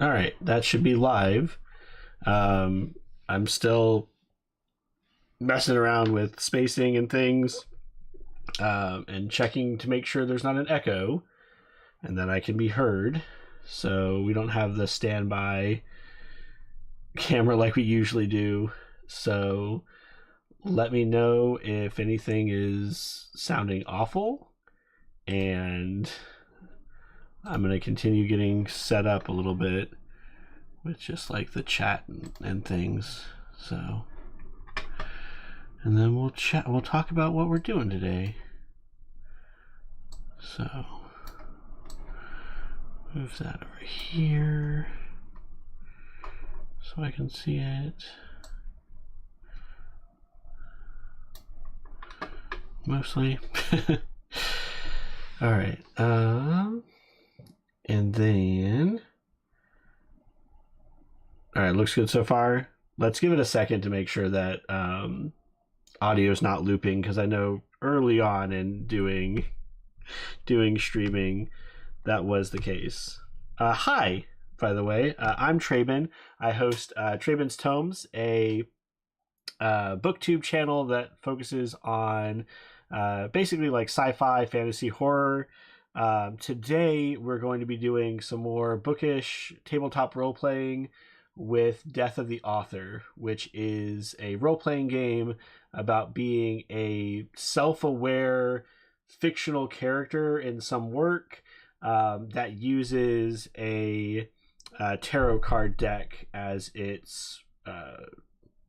All right, that should be live. I'm still messing around with spacing and things, and checking to make sure there's not an echo and that I can be heard. So we don't have the standby camera like we usually do. So let me know if anything is sounding awful, and I'm going to continue getting set up a little bit with just like the chat and things. So, and then we'll talk about what we're doing today. So, move that over here so I can see it. Mostly. All right. And then, all right, looks good so far. Let's give it a second to make sure that audio is not looping, because I know early on in doing streaming that was the case. Hi, by the way, I'm Traben. I host Traben's Tomes, a booktube channel that focuses on basically like sci-fi, fantasy, horror. Today we're going to be doing some more bookish tabletop role-playing with Death of the Author, which is a role-playing game about being a self-aware fictional character in some work that uses a tarot card deck as its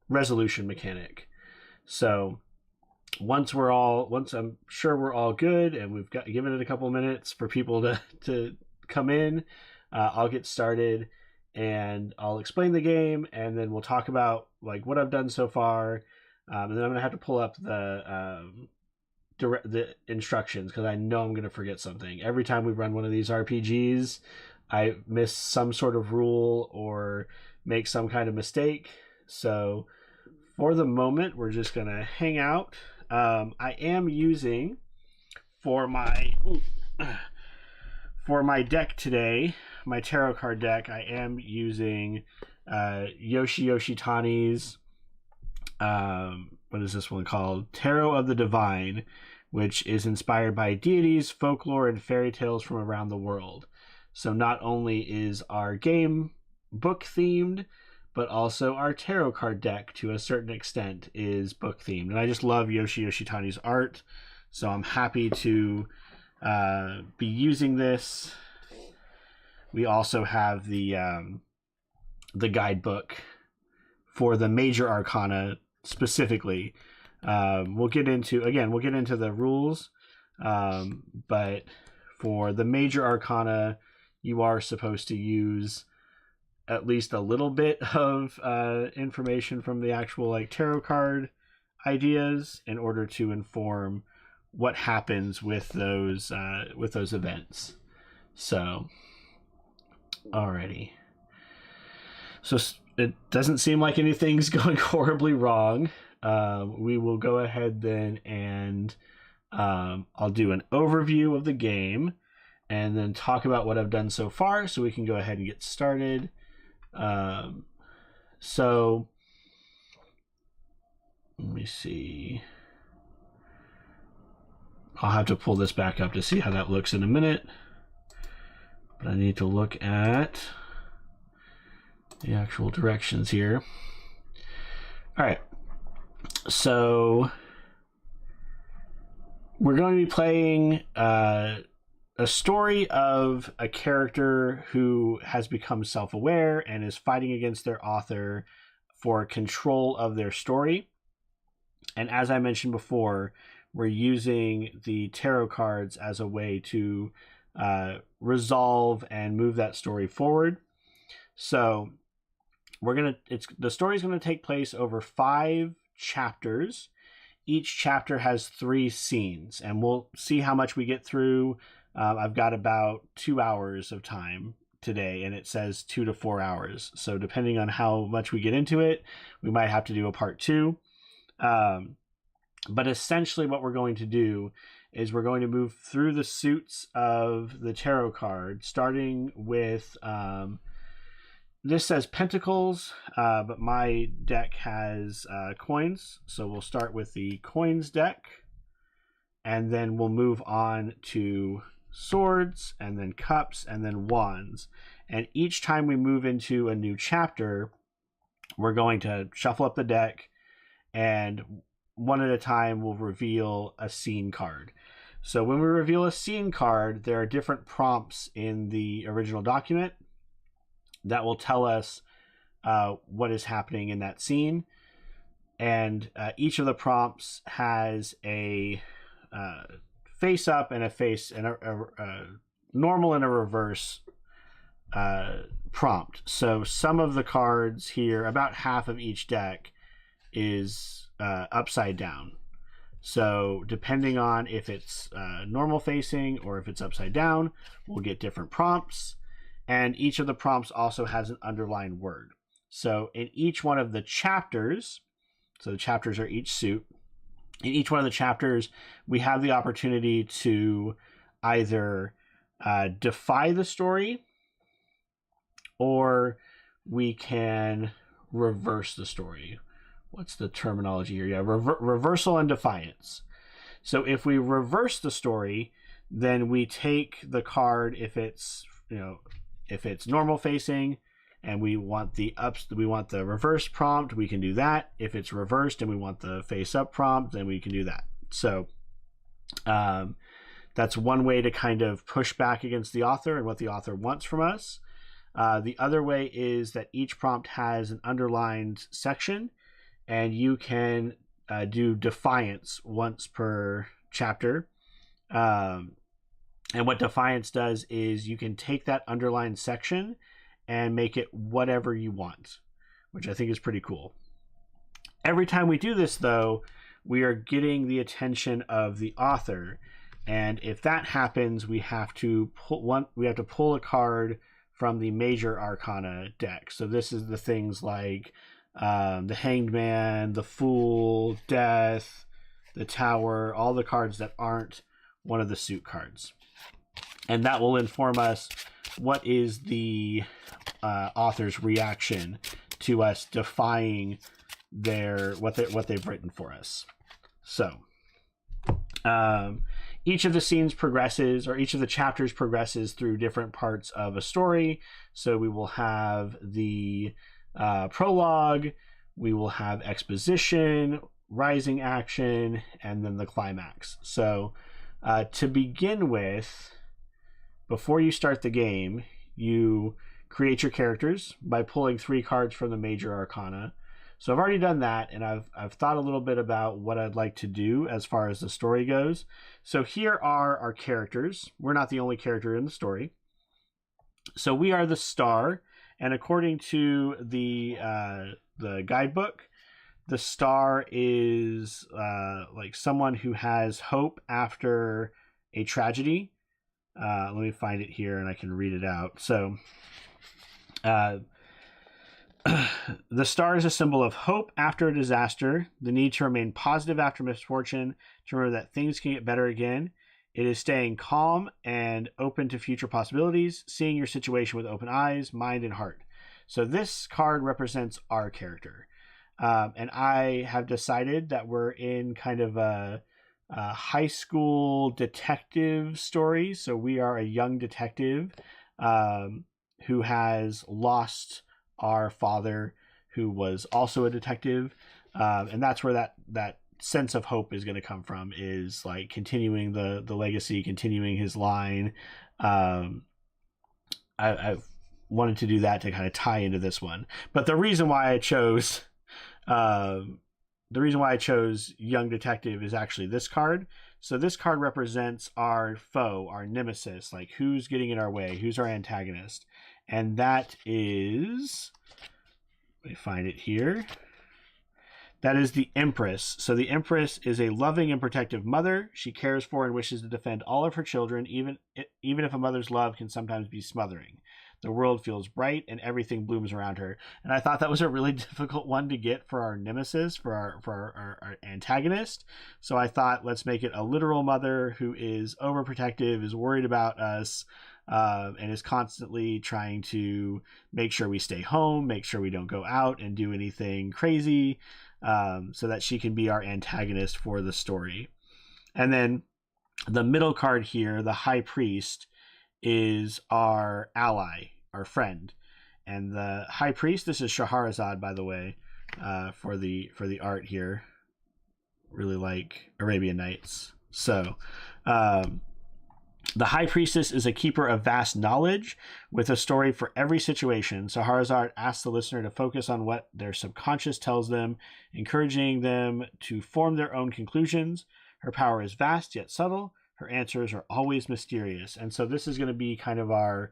resolution mechanic. So once I'm sure we're all good and we've given it a couple minutes for people to come in, I'll get started and I'll explain the game, and then we'll talk about like what I've done so far, and then I'm gonna have to pull up the instructions, because I know I'm gonna forget something every time we run one of these RPGs. I miss some sort of rule or make some kind of mistake. So for the moment, we're just gonna hang out. I am using for my deck today, my tarot card deck, I am using Yoshi Tani's what is this one called? Tarot of the Divine, which is inspired by deities, folklore, and fairy tales from around the world. So not only is our game book themed, but also our tarot card deck, to a certain extent, is book themed. And I just love Yoshi Tani's art, so I'm happy to be using this. We also have the guidebook for the major arcana specifically. We'll get into the rules, but for the major arcana, you are supposed to use at least a little bit of information from the actual like tarot card ideas in order to inform what happens with those events. So, alrighty. So it doesn't seem like anything's going horribly wrong. We will go ahead then and I'll do an overview of the game and then talk about what I've done so far, so we can go ahead and get started. So let me see. I'll have to pull this back up to see how that looks in a minute, but I need to look at the actual directions here. All right, so we're going to be playing a story of a character who has become self-aware and is fighting against their author for control of their story. And as I mentioned before, we're using the tarot cards as a way to resolve and move that story forward. So the story is gonna take place over 5 chapters. Each chapter has 3 scenes, and we'll see how much we get through. I've got about 2 hours of time today, and it says 2 to 4 hours. So depending on how much we get into it, we might have to do a part 2. But essentially what we're going to do is we're going to move through the suits of the tarot card, starting with this says pentacles, but my deck has coins. So we'll start with the coins deck, and then we'll move on to swords, and then cups, and then wands. And each time we move into a new chapter, we're going to shuffle up the deck, and one at a time we'll reveal a scene card. So when we reveal a scene card, there are different prompts in the original document that will tell us what is happening in that scene. And each of the prompts has a face up and a face and a normal and a reverse prompt. So some of the cards here, about half of each deck, is upside down. So depending on if it's normal facing or if it's upside down, we'll get different prompts. And each of the prompts also has an underlined word. So in each one of the chapters, so the chapters are each suit, in each one of the chapters, we have the opportunity to either defy the story, or we can reverse the story. What's the terminology here? Yeah, reversal and defiance. So if we reverse the story, then we take the card if it's, if it's normal facing and we want the reverse prompt, we can do that. If it's reversed and we want the face up prompt, then we can do that. So that's one way to kind of push back against the author and what the author wants from us. The other way is that each prompt has an underlined section, and you can do defiance once per chapter. And what defiance does is you can take that underlined section and make it whatever you want, which I think is pretty cool. Every time we do this, though, we are getting the attention of the author, and if that happens, we have to pull a card from the major arcana deck. So this is the things like the Hanged Man, the Fool, Death, the Tower, all the cards that aren't one of the suit cards. And that will inform us what is the author's reaction to us defying what they've written for us. So each of the scenes progresses, or each of the chapters progresses through different parts of a story. So we will have the prologue, we will have exposition, rising action, and then the climax. So to begin with, before you start the game, you create your characters by pulling 3 cards from the major arcana. So I've already done that, and I've thought a little bit about what I'd like to do as far as the story goes. So here are our characters. We're not the only character in the story. So we are the star, and according to the guidebook, the star is like someone who has hope after a tragedy. Let me find it here and I can read it out. So the star is a symbol of hope after a disaster, the need to remain positive after misfortune, to remember that things can get better again. It is staying calm and open to future possibilities, seeing your situation with open eyes, mind, and heart. So this card represents our character. And I have decided that we're in kind of a high school detective story. So we are a young detective who has lost our father, who was also a detective. And that's where that sense of hope is going to come from, is like continuing the legacy, continuing his line. I've wanted to do that to kind of tie into this one. But the reason why I chose young detective is actually this card. So this card represents our foe, our nemesis, like who's getting in our way, who's our antagonist. And that is, let me find it here. That is the Empress. So the Empress is a loving and protective mother. She cares for and wishes to defend all of her children, even if a mother's love can sometimes be smothering. The world feels bright and everything blooms around her. And I thought that was a really difficult one to get for our nemesis, for our antagonist. So I thought, let's make it a literal mother who is overprotective, is worried about us, and is constantly trying to make sure we stay home, make sure we don't go out and do anything crazy, so that she can be our antagonist for the story. And then the middle card here, the High Priest, is our ally, our friend. And the High Priest, this is Shahrazad, by the way, for the art here. Really like Arabian Nights. So, the High Priestess is a keeper of vast knowledge with a story for every situation. Shahrazad asks the listener to focus on what their subconscious tells them, encouraging them to form their own conclusions. Her power is vast yet subtle. Her answers are always mysterious. And so this is going to be kind of our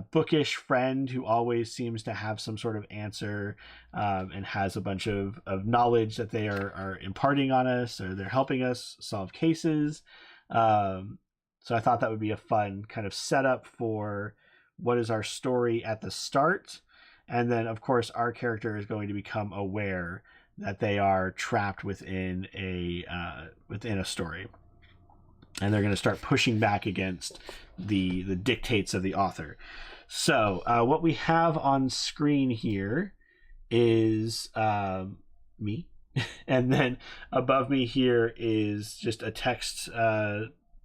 bookish friend who always seems to have some sort of answer, and has a bunch of knowledge that they are imparting on us, or they're helping us solve cases. So I thought that would be a fun kind of setup for what is our story at the start. And then, of course, our character is going to become aware that they are trapped within a story. And they're going to start pushing back against the dictates of the author. So what we have on screen here is me. And then above me here is just a text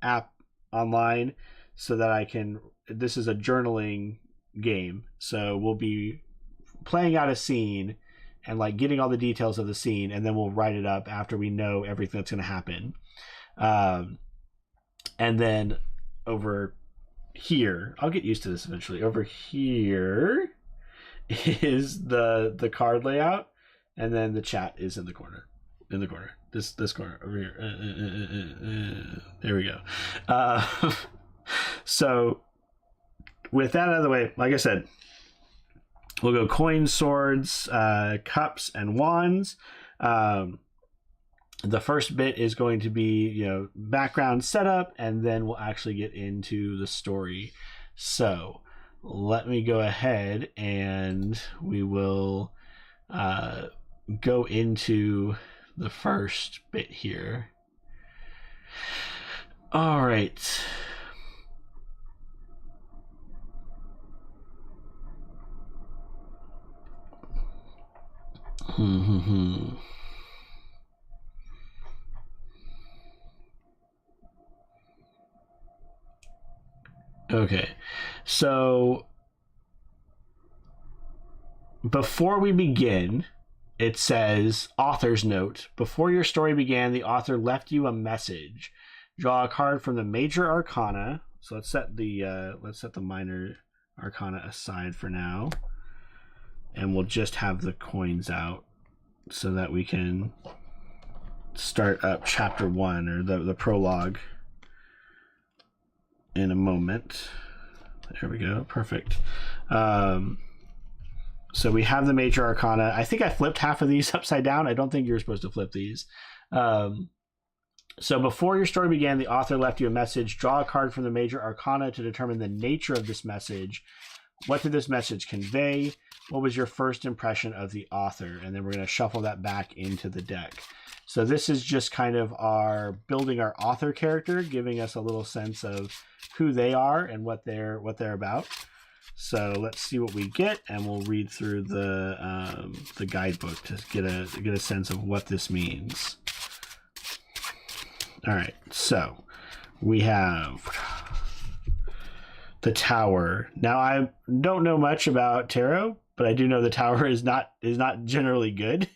app online, so that I can, this is a journaling game. So we'll be playing out a scene and like getting all the details of the scene, and then we'll write it up after we know everything that's going to happen. And then over here, I'll get used to this eventually. Over here is the card layout, and then the chat is in the corner. This corner over here. There we go. So with that out of the way, like I said, we'll go coins, swords, cups, and wands. The first bit is going to be, background setup, and then we'll actually get into the story. So let me go ahead and we will go into the first bit here. All right. Okay, so before we begin, it says, author's note. Before your story began, the author left you a message. Draw a card from the major arcana. So let's set the minor arcana aside for now. And we'll just have the coins out so that we can start up chapter 1, or the prologue, in a moment. There we go. Perfect. So we have the major arcana. I think I flipped half of these upside down. I don't think you're supposed to flip these. So before your story began, the author left you a message. Draw a card from the major arcana to determine the nature of this message. What did this message convey? What was your first impression of the author? And then we're going to shuffle that back into the deck. So this is just kind of our building our author character, giving us a little sense of who they are and what they're about. So let's see what we get, and we'll read through the guidebook to get a sense of what this means. All right, so we have the Tower. Now, I don't know much about tarot, but I do know the Tower is not generally good.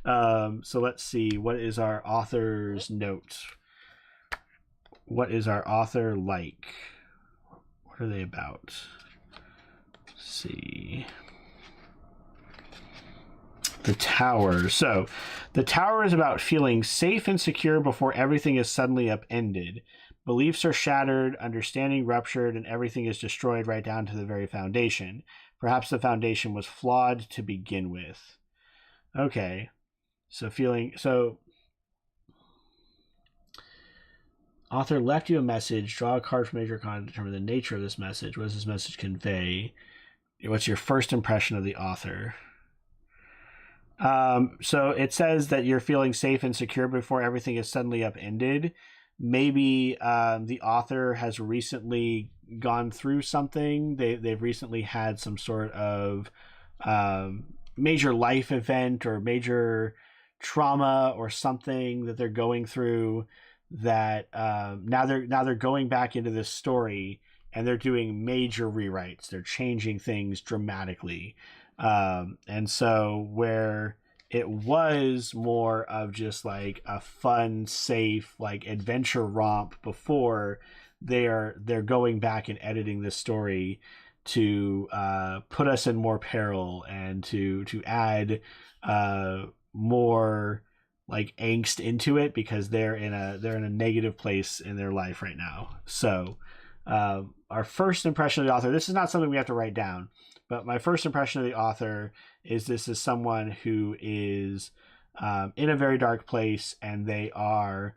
So let's see, what is our author's note? What is our author like? What are they about? Let's see. The Tower. So the Tower is about feeling safe and secure before everything is suddenly upended. Beliefs are shattered, understanding ruptured, and everything is destroyed right down to the very foundation. Perhaps the foundation was flawed to begin with. Okay. So author left you a message. Draw a card from major arcana to determine the nature of this message. What does this message convey? What's your first impression of the author? So it says that you're feeling safe and secure before everything is suddenly upended. maybe the author has recently gone through something. They've recently had some sort of major life event or major trauma or something that they're going through, that now they're going back into this story and they're doing major rewrites. They're changing things dramatically. And so where it was more of just like a fun, safe, like adventure romp before, they're going back and editing this story to put us in more peril and to add more like angst into it, because they're in a negative place in their life right now. So our first impression of the author, this is not something we have to write down, but my first impression of the author is this is someone who is in a very dark place, and they are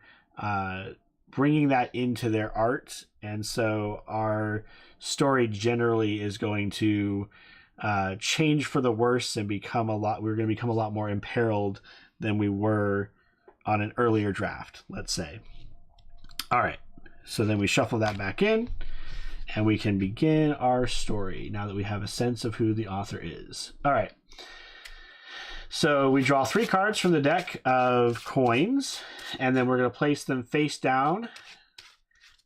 bringing that into their art. And so our story generally is going to change for the worse and we're going to become a lot more imperiled than we were on an earlier draft, let's say. All right, so then we shuffle that back in, and we can begin our story now that we have a sense of who the author is. All right. So we draw 3 cards from the deck of coins, and then we're going to place them face down.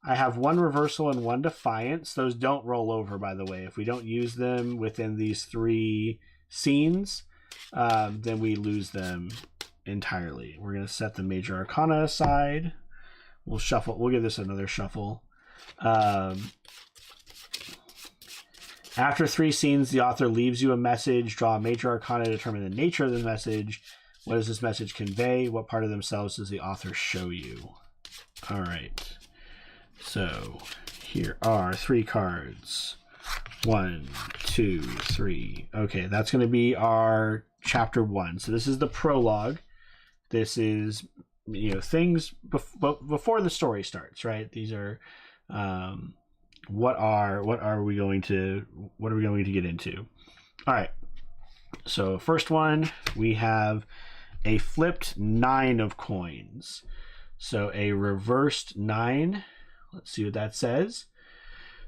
I have 1 reversal and 1 defiance. Those don't roll over, by the way. If we don't use them within these 3 scenes, then we lose them entirely. We're going to set the major arcana aside. We'll shuffle. We'll give this another shuffle. After 3 scenes, the author leaves you a message. Draw a major arcana to determine the nature of the message. What does this message convey? What part of themselves does the author show you? All right. So here are 3 cards. 1, 2, 3. Okay, that's going to be our chapter 1. So this is the prologue. This is, things before the story starts, right? These are what are we going to get into? All right. So first one, we have a flipped 9 of coins. So a reversed 9. Let's see what that says.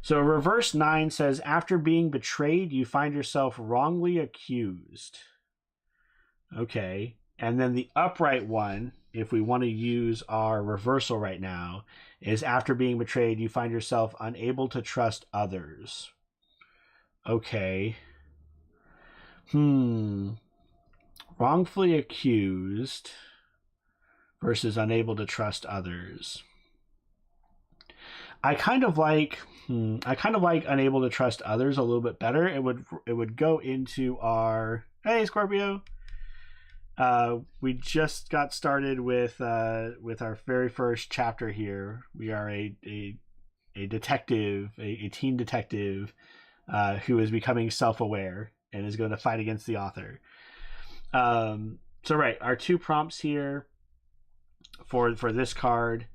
So a reversed 9 says, after being betrayed, you find yourself wrongly accused. Okay. And then the upright one, if we want to use our reversal right now, is after being betrayed, you find yourself unable to trust others. Okay. Wrongfully accused versus unable to trust others. I kind of like unable to trust others a little bit better. It would go into our, hey Scorpio. We just got started with our very first chapter here. We are a detective, a teen detective, who is becoming self-aware and is going to fight against the author. So right, our 2 prompts here for this card.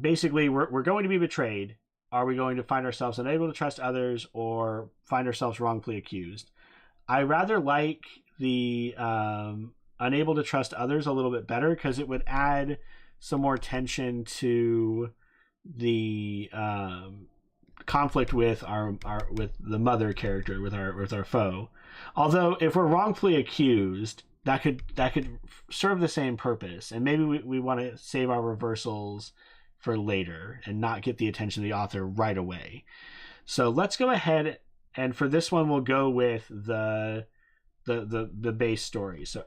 Basically, we're going to be betrayed. Are we going to find ourselves unable to trust others, or find ourselves wrongfully accused? I rather like the unable to trust others a little bit better, because it would add some more tension to the conflict with with the mother character, with our foe. Although if we're wrongfully accused, that could serve the same purpose, and maybe we want to save our reversals for later and not get the attention of the author right away. So let's go ahead, and for this one we'll go with the base story. So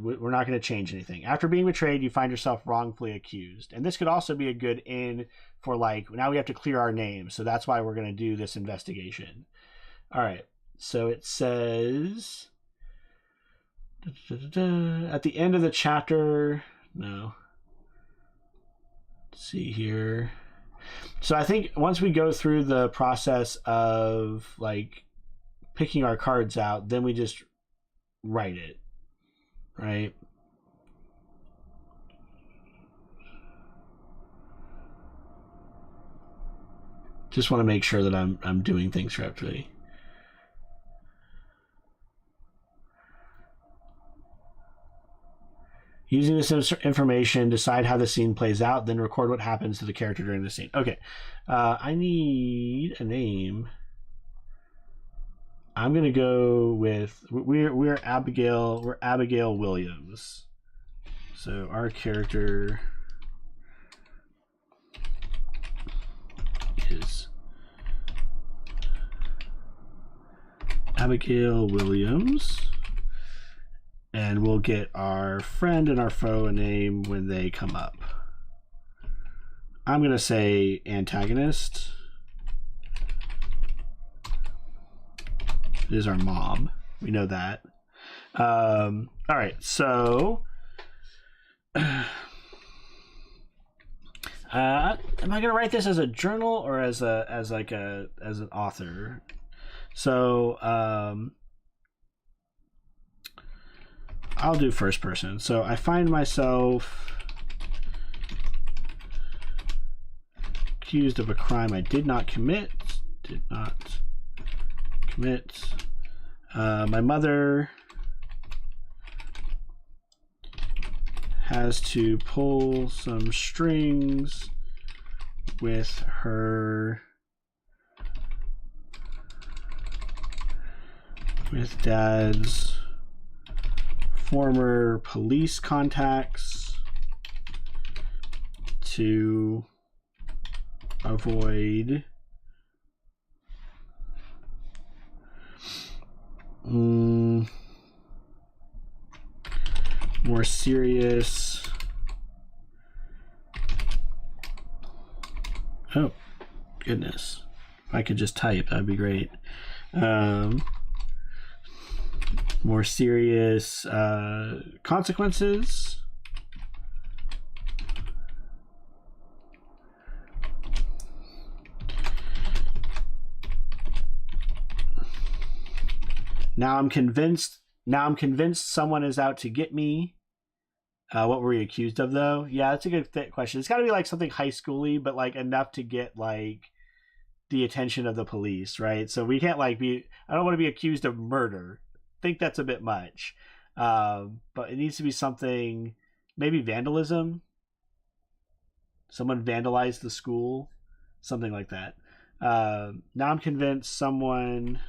we're not going to change anything. After being betrayed, you find yourself wrongfully accused. And this could also be a good in for, like, now we have to clear our name, so that's why we're going to do this investigation. All right. So it says at the end of the chapter, no. Let's see here. So I think once we go through the process of like picking our cards out, then we just write it, right? Just want to make sure that I'm doing things correctly. Using this information, decide how the scene plays out, then record what happens to the character during the scene. Okay, I need a name. I'm gonna go with we're Abigail. We're Abigail Williams. So our character is Abigail Williams. And we'll get our friend and our foe a name when they come up. I'm going to say antagonist. It is our mom. We know that. All right, so am I going to write this as a journal or as an author? So I'll do first person. So I find myself accused of a crime I did not commit. My mother has to pull some strings with dad's former police contacts to avoid more serious. Oh, goodness. If I could just type, that'd be great. More serious consequences. Now I'm convinced someone is out to get me. What were we accused of, though? Yeah, that's a good question. It's got to be like something high schooly, but like enough to get like the attention of the police, right? So we can't like be. I don't want to be accused of murder. I think that's a bit much, but it needs to be something. Maybe vandalism. Someone vandalized the school, something like that. Now I'm convinced someone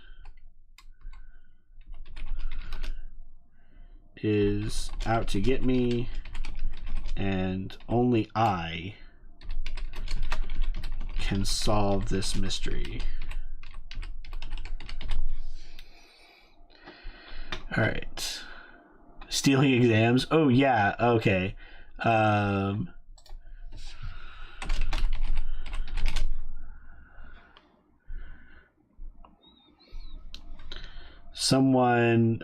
is out to get me, and only I can solve this mystery. All right. Stealing exams. Oh yeah. Okay. Someone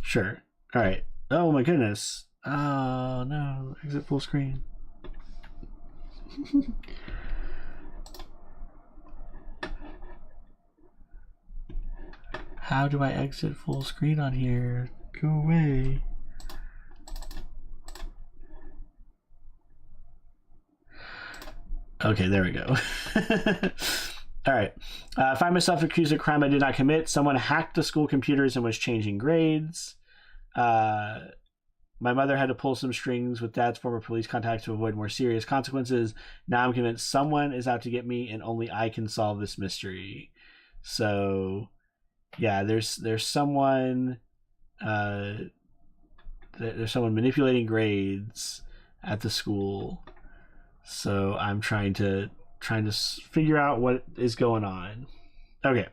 sure. All right. Oh my goodness. Oh no. Exit full screen. How do I exit full screen on here? Go away. Okay, there we go. All right. I find myself accused of a crime I did not commit. Someone hacked the school computers and was changing grades. My mother had to pull some strings with dad's former police contacts to avoid more serious consequences. Now I'm convinced someone is out to get me, and only I can solve this mystery. So, yeah, there's someone there's someone manipulating grades at the school. So I'm trying to figure out what is going on. Okay.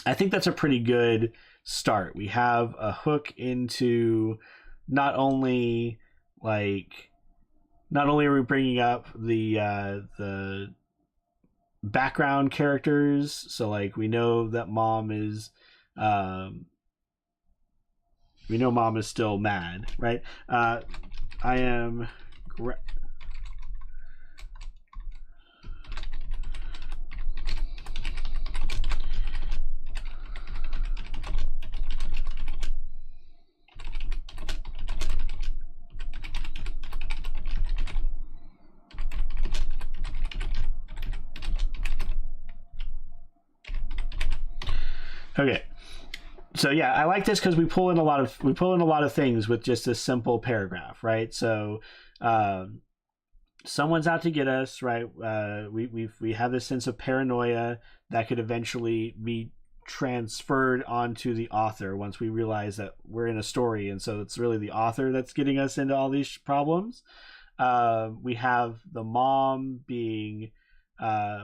I think that's a pretty good start. We have a hook into not only are we bringing up the background characters, so like we know that mom is still mad, right? I am Okay. So yeah, I like this because we pull in a lot of things with just a simple paragraph, right? So someone's out to get us, right? We have this sense of paranoia that could eventually be transferred onto the author once we realize that we're in a story, and so it's really the author that's getting us into all these problems. We have the mom being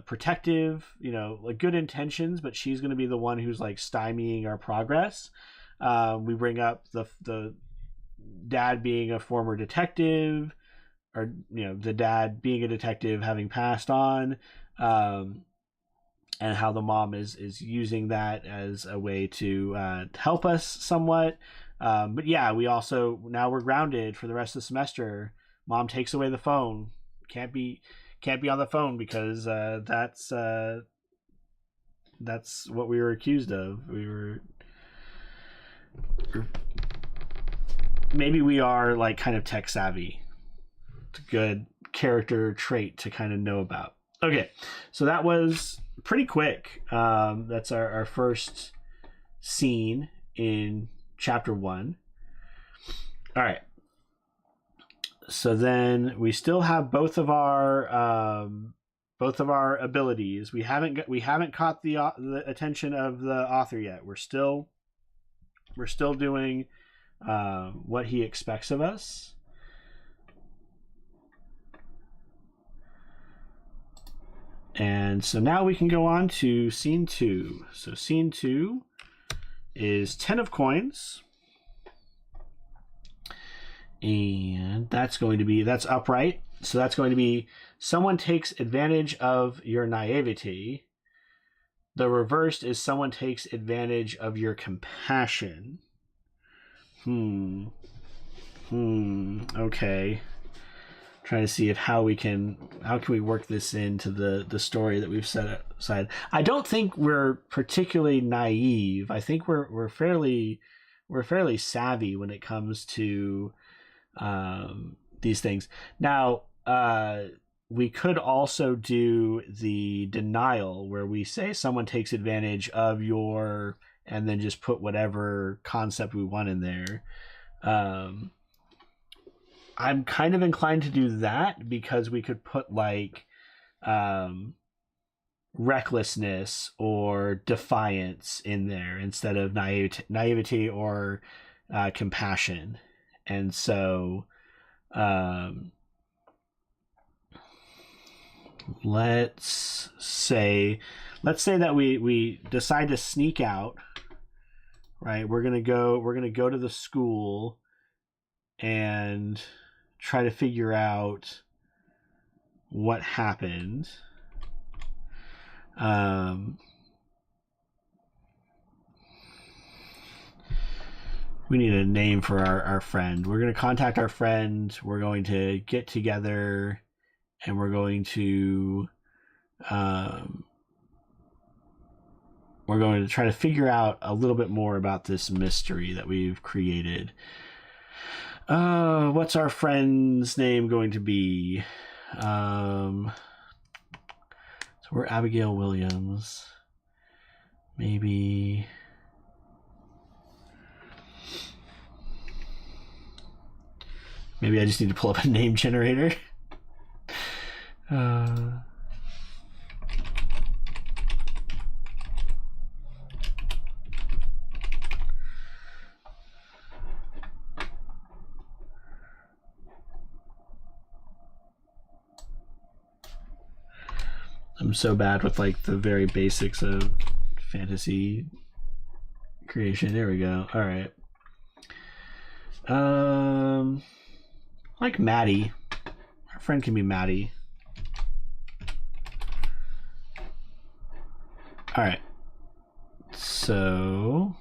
protective, like good intentions, but she's going to be the one who's like stymieing our progress. We bring up the dad being a former detective, or the dad being a detective having passed on, and how the mom is using that as a way to help us somewhat. But yeah, we also, now we're grounded for the rest of the semester. Mom takes away the phone. Can't be on the phone because that's what we were accused of. Maybe we are like kind of tech savvy. It's a good character trait to kind of know about. Okay, so that was pretty quick. That's our first scene in chapter 1. All right. So then we still have both of our abilities. We haven't caught the attention of the author yet. We're still doing what he expects of us. And so now we can go on to scene 2. So scene 2 is 10 of coins. And that's upright. So that's going to be someone takes advantage of your naivety. The reversed is someone takes advantage of your compassion. Okay. Trying to see how can we work this into the story that we've set aside. I don't think we're particularly naive. I think we're fairly savvy when it comes to these things. Now, we could also do the denial, where we say someone takes advantage of your, and then just put whatever concept we want in there. I'm kind of inclined to do that because we could put like recklessness or defiance in there instead of naivety or compassion. And so let's say that we decide to sneak out, right? We're gonna go to the school and try to figure out what happened. We need a name for our friend. We're going to contact our friend. We're going to get together, and we're going to try to figure out a little bit more about this mystery that we've created. What's our friend's name going to be? So we're Abigail Williams. Maybe I just need to pull up a name generator. I'm so bad with like the very basics of fantasy creation. There we go. All right. Like Maddie. Our friend can be Maddie. All right. So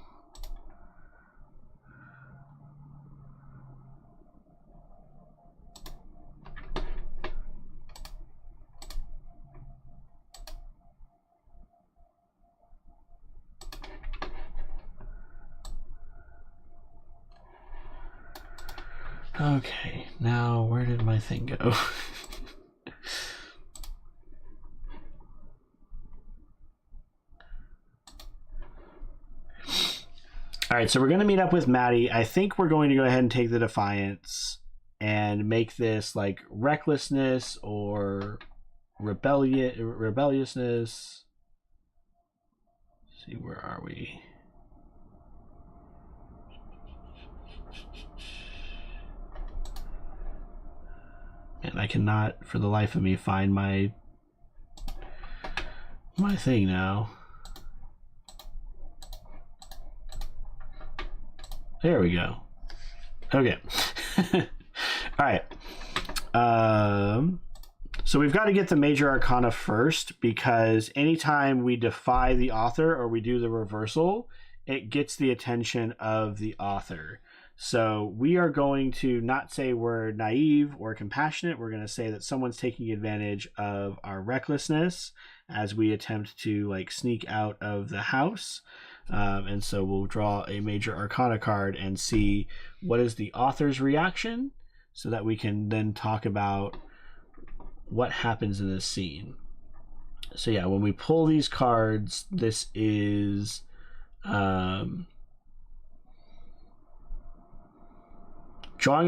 okay, now where did my thing go? All right, so we're going to meet up with Maddie. I think we're going to go ahead and take the Defiance and make this like recklessness or rebelliousness. Let's see, where are we? And I cannot, for the life of me, find my thing now. There we go. Okay. All right. So we've got to get the major arcana first, because anytime we defy the author or we do the reversal, it gets the attention of the author. So we are going to not say we're naive or compassionate. We're going to say that someone's taking advantage of our recklessness as we attempt to like sneak out of the house. And so we'll draw a major arcana card and see what is the author's reaction, so that we can then talk about what happens in this scene. So yeah, when we pull these cards, this is drawing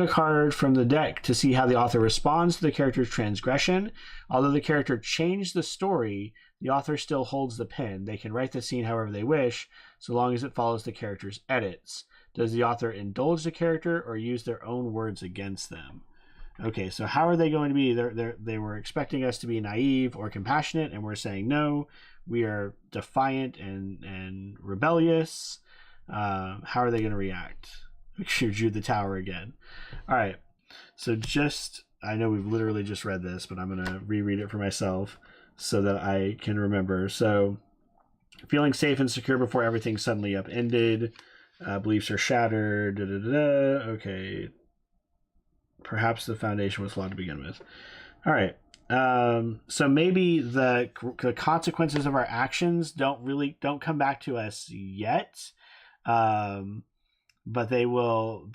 a card from the deck to see how the author responds to the character's transgression. Although the character changed the story, the author still holds the pen. They can write the scene however they wish, so long as it follows the character's edits. Does the author indulge the character or use their own words against them? Okay, so how are they going to be? They were expecting us to be naive or compassionate, and we're saying no. We are defiant and rebellious. How are they going to react? Make sure you drew the tower again. All right, so I know we've literally just read this, but I'm going to reread it for myself so that I can remember. So, feeling safe and secure before everything suddenly upended. Beliefs are shattered. Da, da, da, da. Okay. Perhaps the foundation was flawed to begin with. All right. So maybe the consequences of our actions don't come back to us yet, but they will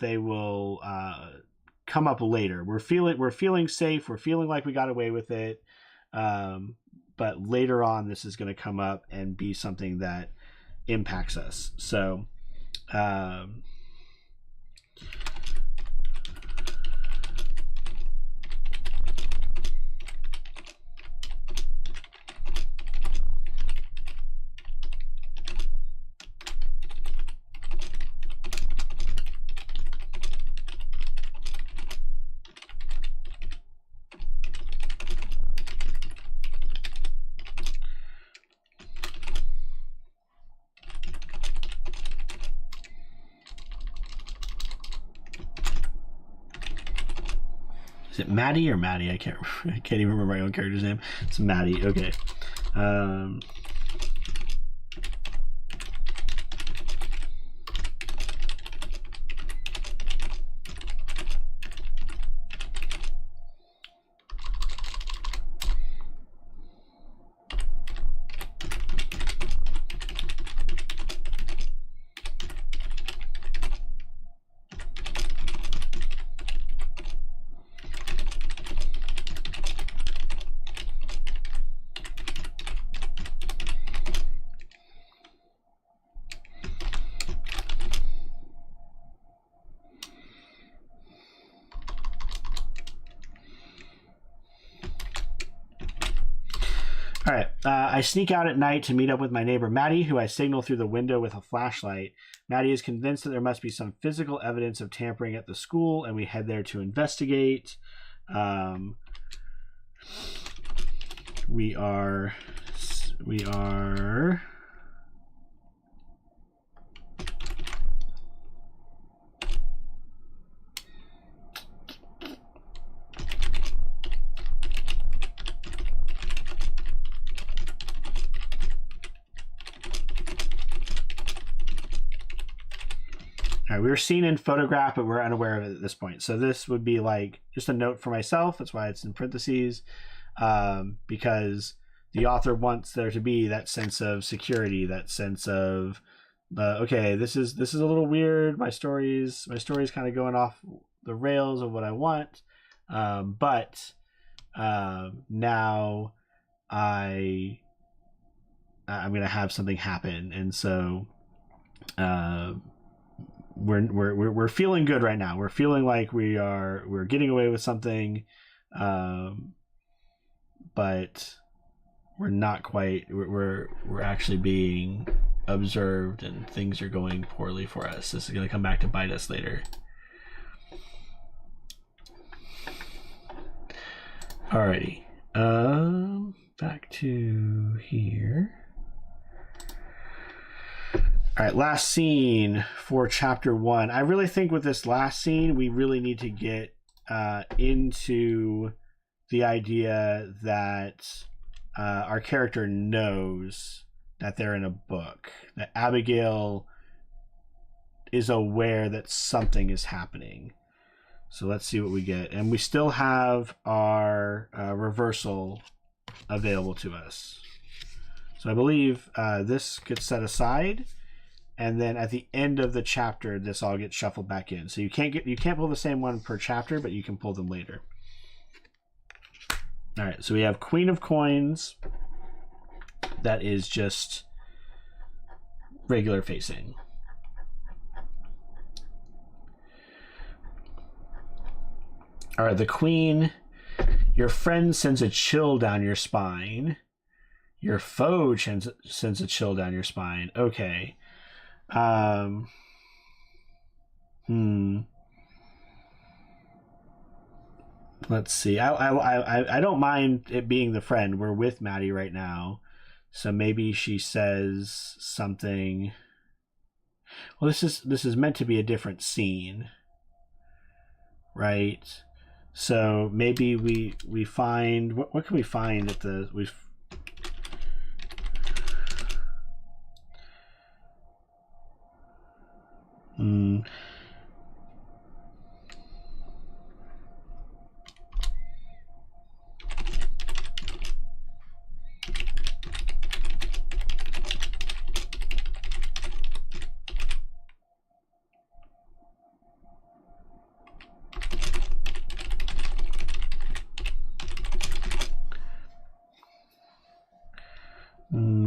come up later. We're feeling safe. We're feeling like we got away with it. But later on, this is going to come up and be something that impacts us. So, is it Maddie or Maddie? I can't even remember my own character's name. It's Maddie. Okay. All right. I sneak out at night to meet up with my neighbor Maddie, who I signal through the window with a flashlight. Maddie is convinced that there must be some physical evidence of tampering at the school, and we head there to investigate. We are. All right, we were seen in photograph, but we're unaware of it at this point. So this would be like just a note for myself. That's why it's in parentheses, because the author wants there to be that sense of security, that sense of, okay, this is a little weird. My story's kind of going off the rails of what I want, but now I'm going to have something happen, and so. we're feeling good right now. We're feeling like we're getting away with something, but we're not quite. We're actually being observed, and things are going poorly for us. This is going to come back to bite us later. Alrighty. Back to here. All right, last scene for chapter 1. I really think with this last scene, we really need to get into the idea that our character knows that they're in a book, that Abigail is aware that something is happening. So let's see what we get. And we still have our reversal available to us. So I believe this gets set aside, and then at the end of the chapter, this all gets shuffled back in. So you can't pull the same one per chapter, but you can pull them later. All right, so we have Queen of Coins. That is just regular facing. All right, the Queen. Your friend sends a chill down your spine. Your foe sends a chill down your spine. Okay. Let's see. I don't mind it being the friend. We're with Maddie right now, so maybe she says something. Well, this is meant to be a different scene, right? So maybe we find what can we find at the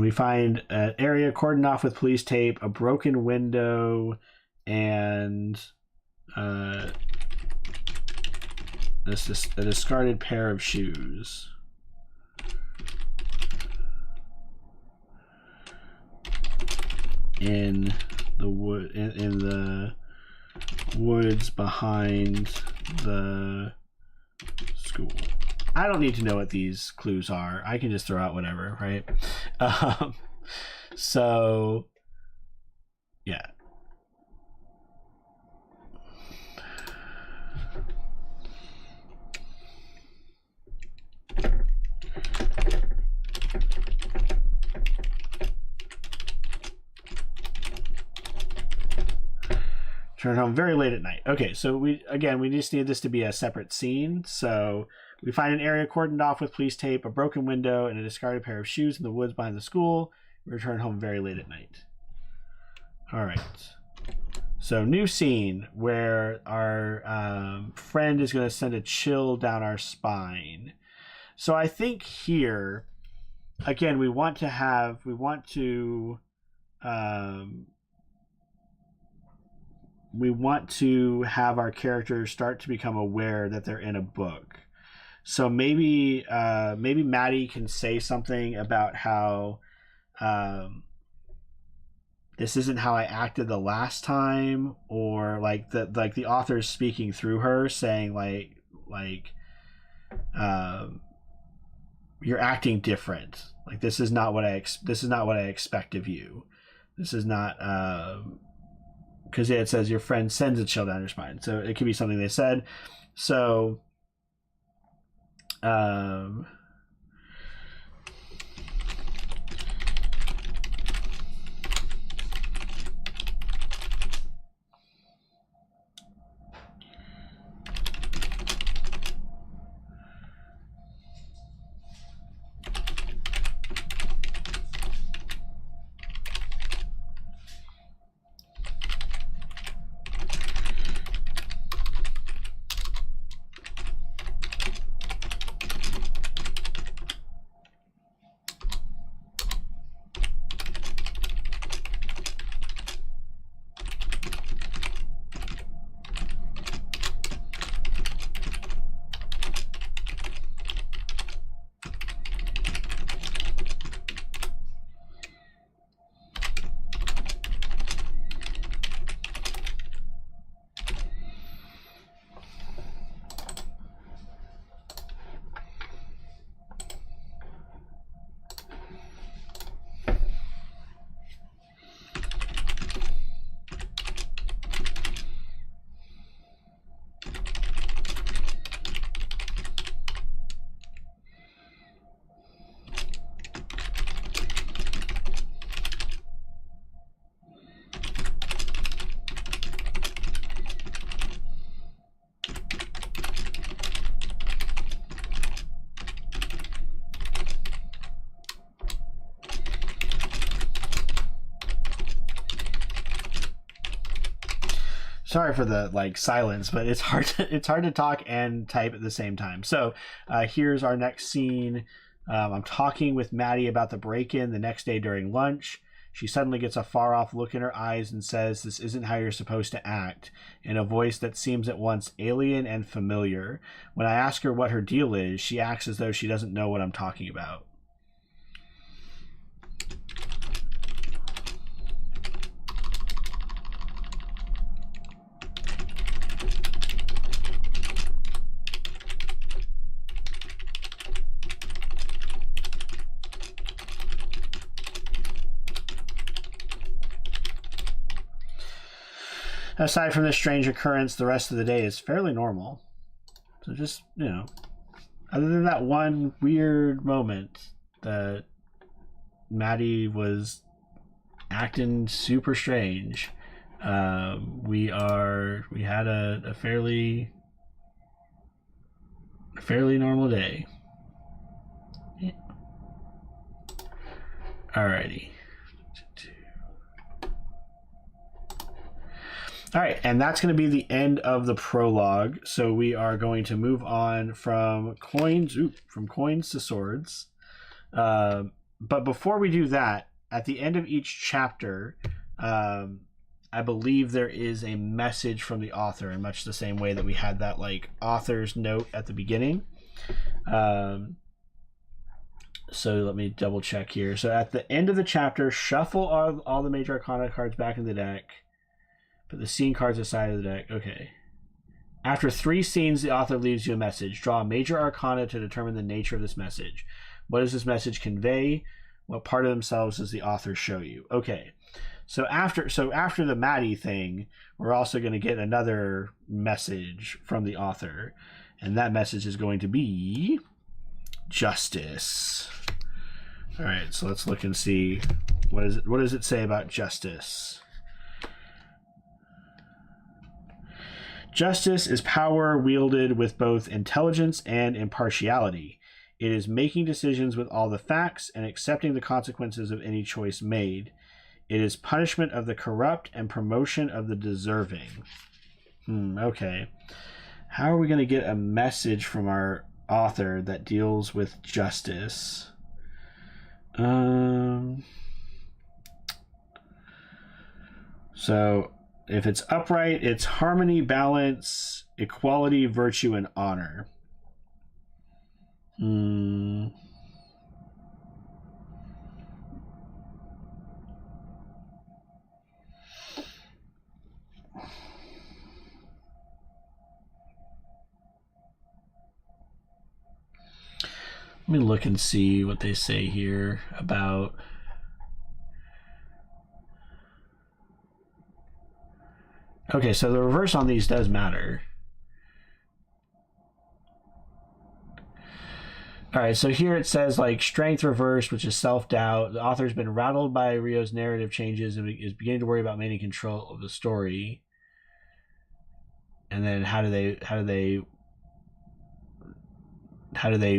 we find an area cordoned off with police tape, a broken window, and a discarded pair of shoes. In the woods behind the school. I don't need to know what these clues are. I can just throw out whatever, right? So, yeah. Turn home very late at night. Okay, so we just need this to be a separate scene. So we find an area cordoned off with police tape, a broken window, and a discarded pair of shoes in the woods behind the school. We return home very late at night. All right. So new scene where our friend is going to send a chill down our spine. So I think here, again, we want to have our characters start to become aware that they're in a book. So maybe Maddie can say something about how this isn't how I acted the last time, or like the author's speaking through her, saying like you're acting different. Like this is not what I expect of you. This is not because it says your friend sends a chill down your spine, so it could be something they said. So Sorry for the silence, but it's hard to talk and type at the same time. So here's our next scene. I'm talking with Maddie about the break-in the next day during lunch. She suddenly gets a far-off look in her eyes and says, "This isn't how you're supposed to act," in a voice that seems at once alien and familiar. When I ask her what her deal is, she acts as though she doesn't know what I'm talking about. Aside from this strange occurrence, the rest of the day is fairly normal. So just, other than that one weird moment that Maddie was acting super strange, we had a fairly normal day. Yeah. Alrighty. All right, and that's going to be the end of the prologue. So we are going to move on from coins to swords. But before we do that, at the end of each chapter, I believe there is a message from the author, in much the same way that we had that author's note at the beginning. So let me double check here. So at the end of the chapter, shuffle all the major arcana cards back in the deck. Put the scene cards aside of the deck. Okay. After 3 scenes, the author leaves you a message. Draw a major arcana to determine the nature of this message. What does this message convey? What part of themselves does the author show you? Okay. So after the Maddie thing, we're also going to get another message from the author. And that message is going to be justice. All right, so let's look and see what does it say about justice? Justice is power wielded with both intelligence and impartiality. It is making decisions with all the facts and accepting the consequences of any choice made. It is punishment of the corrupt and promotion of the deserving. Okay. How are we going to get a message from our author that deals with justice? So if it's upright, it's harmony, balance, equality, virtue, and honor. Let me look and see what they say here about... Okay, so the reverse on these does matter. All right, so here it says strength reversed, which is self-doubt. The author's been rattled by Rio's narrative changes and is beginning to worry about maintaining control of the story. And then how do they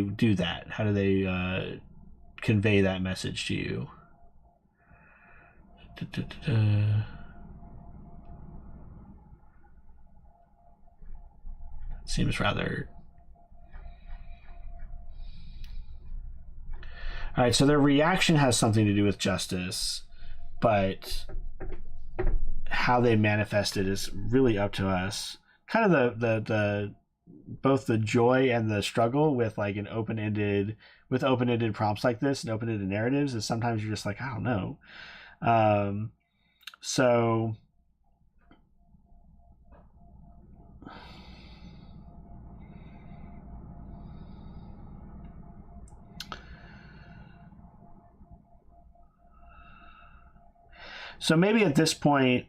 do that? How do they convey that message to you? Seems rather... All right, so their reaction has something to do with justice, but how they manifest it is really up to us. Kind of the both the joy and the struggle with an open-ended prompts like this and open-ended narratives is sometimes you're just I don't know. So maybe at this point,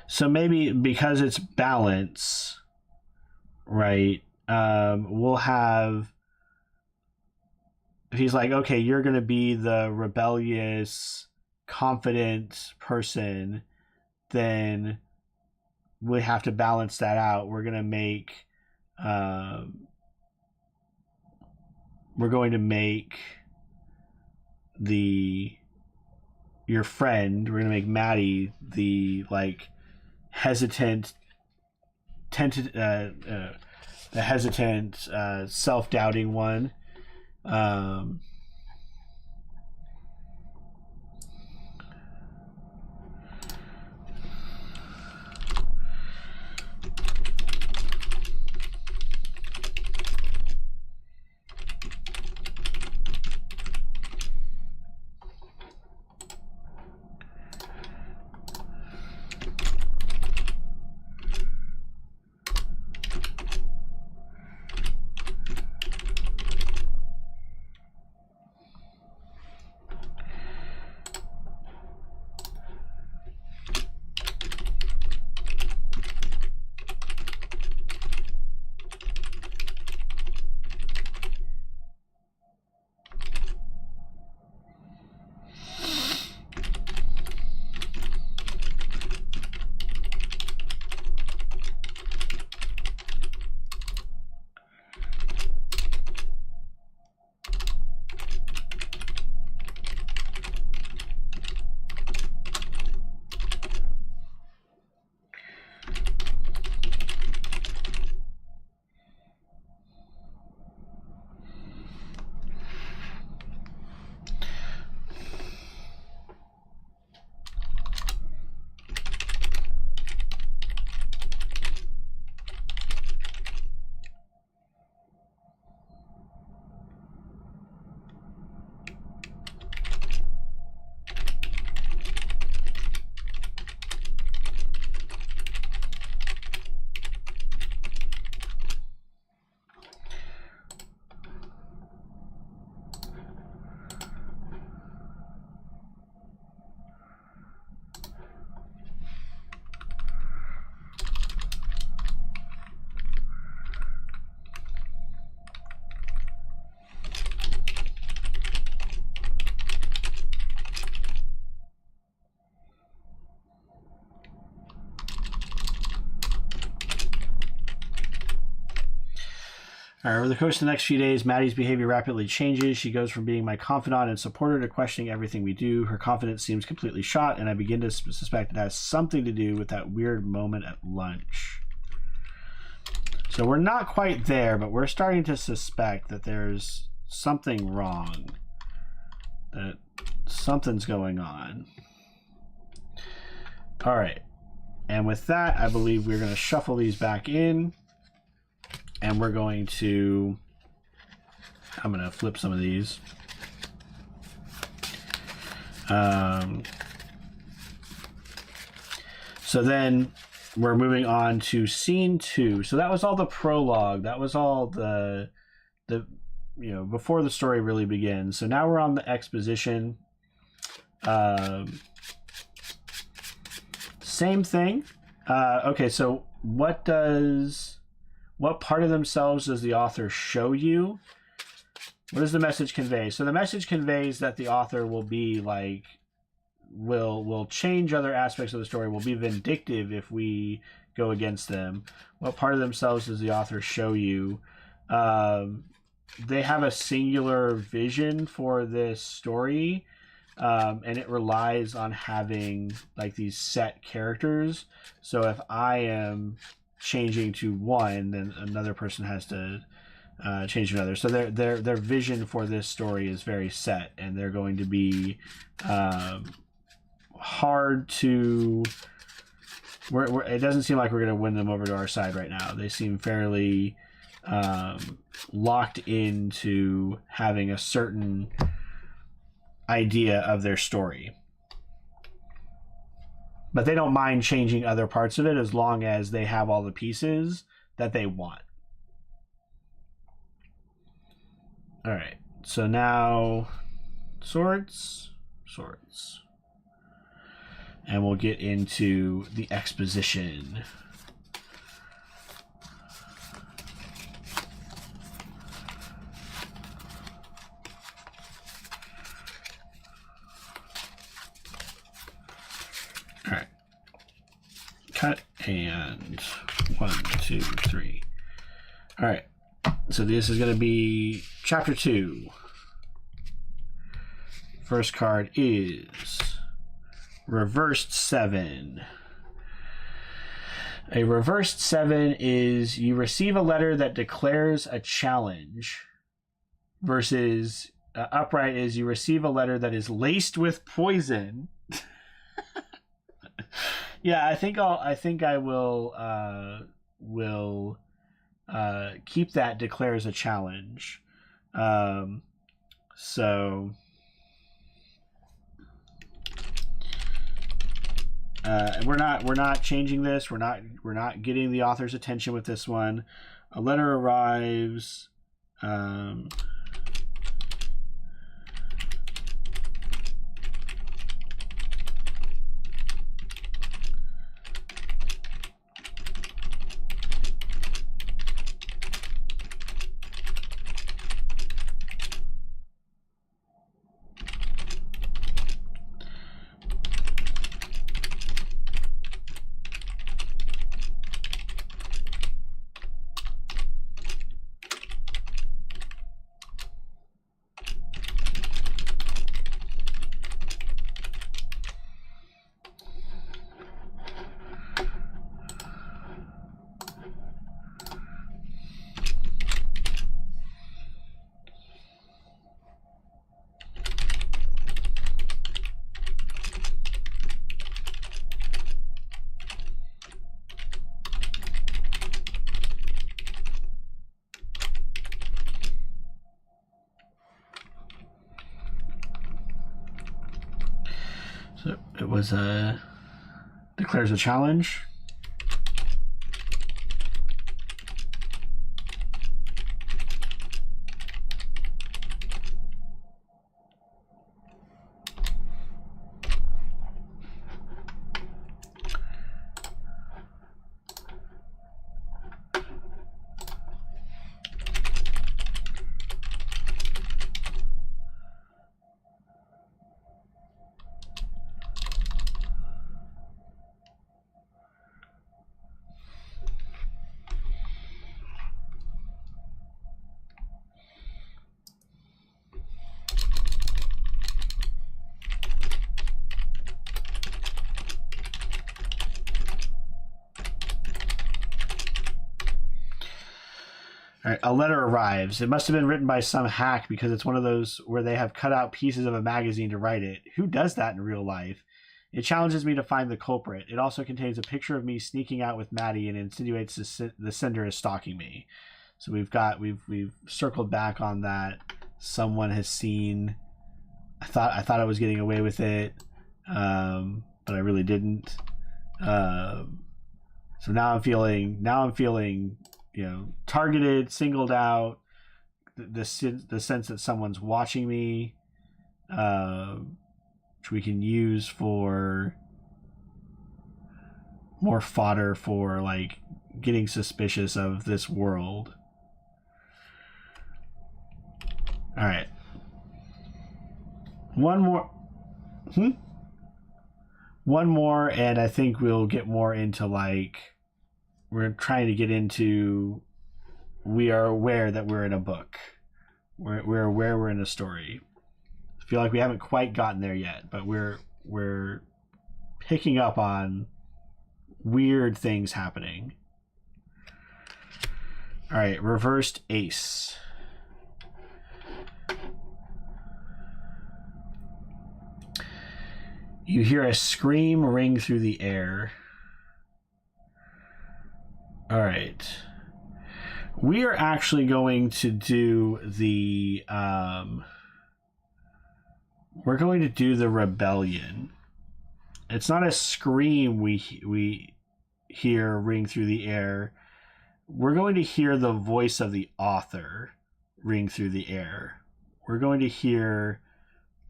so maybe because it's balance, right? We'll have, if he's okay, you're going to be the rebellious, confident person, then we have to balance that out. We're going to make we're going to make your friend, we're going to make Maddie the like hesitant, self-doubting one. All right, over the course of the next few days, Maddie's behavior rapidly changes. She goes from being my confidant and supporter to questioning everything we do. Her confidence seems completely shot, and I begin to suspect it has something to do with that weird moment at lunch. So we're not quite there, but we're starting to suspect that there's something wrong, that something's going on. All right, and with that, I believe we're going to shuffle these back in. And we're going to, I'm going to flip some of these. So then we're moving on to scene 2. So that was all the prologue. That was all the before the story really begins. So now we're on the exposition. Same thing. Okay, so what part of themselves does the author show you? What does the message convey? So the message conveys that the author will be like, will change other aspects of the story, will be vindictive if we go against them. What part of themselves does the author show you? They have a singular vision for this story, and it relies on having like these set characters. So if I am changing to one, then another person has to change to another. So their vision for this story is very set, and they're going to be hard to. It doesn't seem like we're going to win them over to our side right now. They seem fairly locked into having a certain idea of their story. But they don't mind changing other parts of it as long as they have all the pieces that they want. All right. So now swords. And we'll get into the exposition. All right. Cut and 1, 2, 3. All right. So this is going to be chapter 2. First card is Reversed 7. A reversed 7 is you receive a letter that declares a challenge, versus upright is you receive a letter that is laced with poison. Yeah, I think I will keep that declares a challenge. So we're not changing this. We're not getting the author's attention with this one. A letter arrives. So it was declares a challenge. All right, a letter arrives. It must have been written by some hack because it's one of those where they have cut out pieces of a magazine to write it. Who does that in real life? It challenges me to find the culprit. It also contains a picture of me sneaking out with Maddie and insinuates the sender is stalking me. So we've circled back on that. Someone has seen. I thought I was getting away with it, but I really didn't. So now I'm feeling. Targeted, singled out, the sense that someone's watching me, which we can use for more fodder for like getting suspicious of this world. All right, one more, and I think we'll get more into like. We're trying to get into. We are aware that we're in a book. We're aware we're in a story. I feel like we haven't quite gotten there yet, but we're picking up on weird things happening. All right, reversed ace. You hear a scream ring through the air. All right. We are actually going to do the we're going to do the rebellion. It's not a scream we hear ring through the air. We're going to hear the voice of the author ring through the air. We're going to hear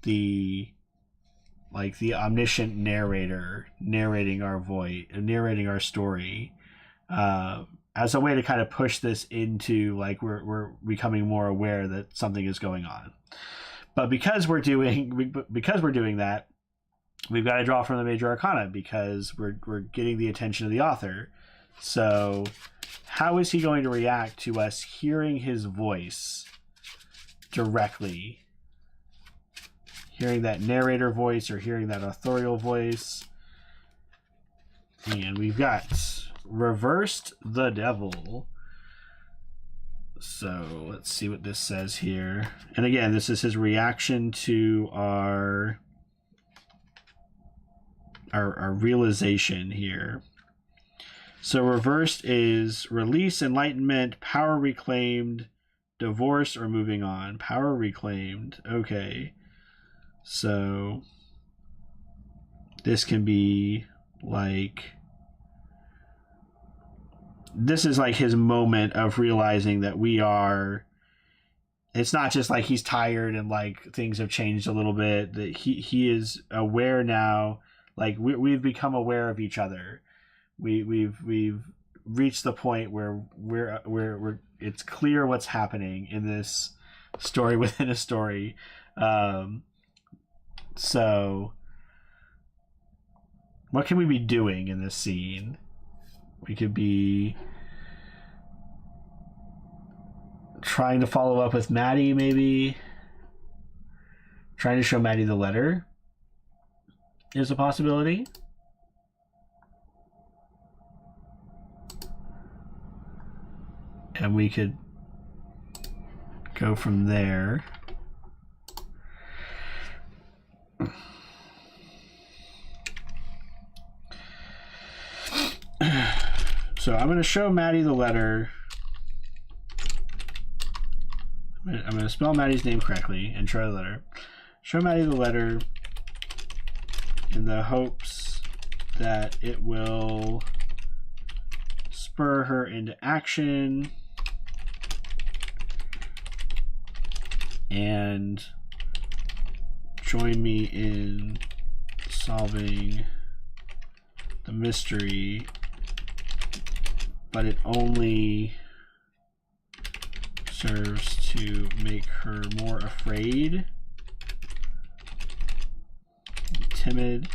the omniscient narrator narrating our story. As a way to kind of push this into like we're becoming more aware that something is going on. But because we're doing that, we've got to draw from the major arcana because we're getting the attention of the author. So how is he going to react to us hearing his voice directly? Hearing that narrator voice or hearing that authorial voice. And we've got reversed the devil. So let's see what this says here. And again, this is his reaction to our realization here. So reversed is release, enlightenment, power reclaimed, divorce, or moving on. Power reclaimed. Okay. So this can be like, this is like his moment of realizing that we are, it's not just like he's tired and like things have changed a little bit, that he is aware now, like we've become aware of each other. We've reached the point where we're it's clear what's happening in this story within a story. So what can we be doing in this scene? We could be trying to follow up with Maddie, maybe. Trying to show Maddie the letter is a possibility. And we could go from there. So I'm going to show Maddie the letter. I'm going to spell Maddie's name correctly and show the letter. Show Maddie the letter in the hopes that it will spur her into action and join me in solving the mystery, but it only serves to make her more afraid, timid,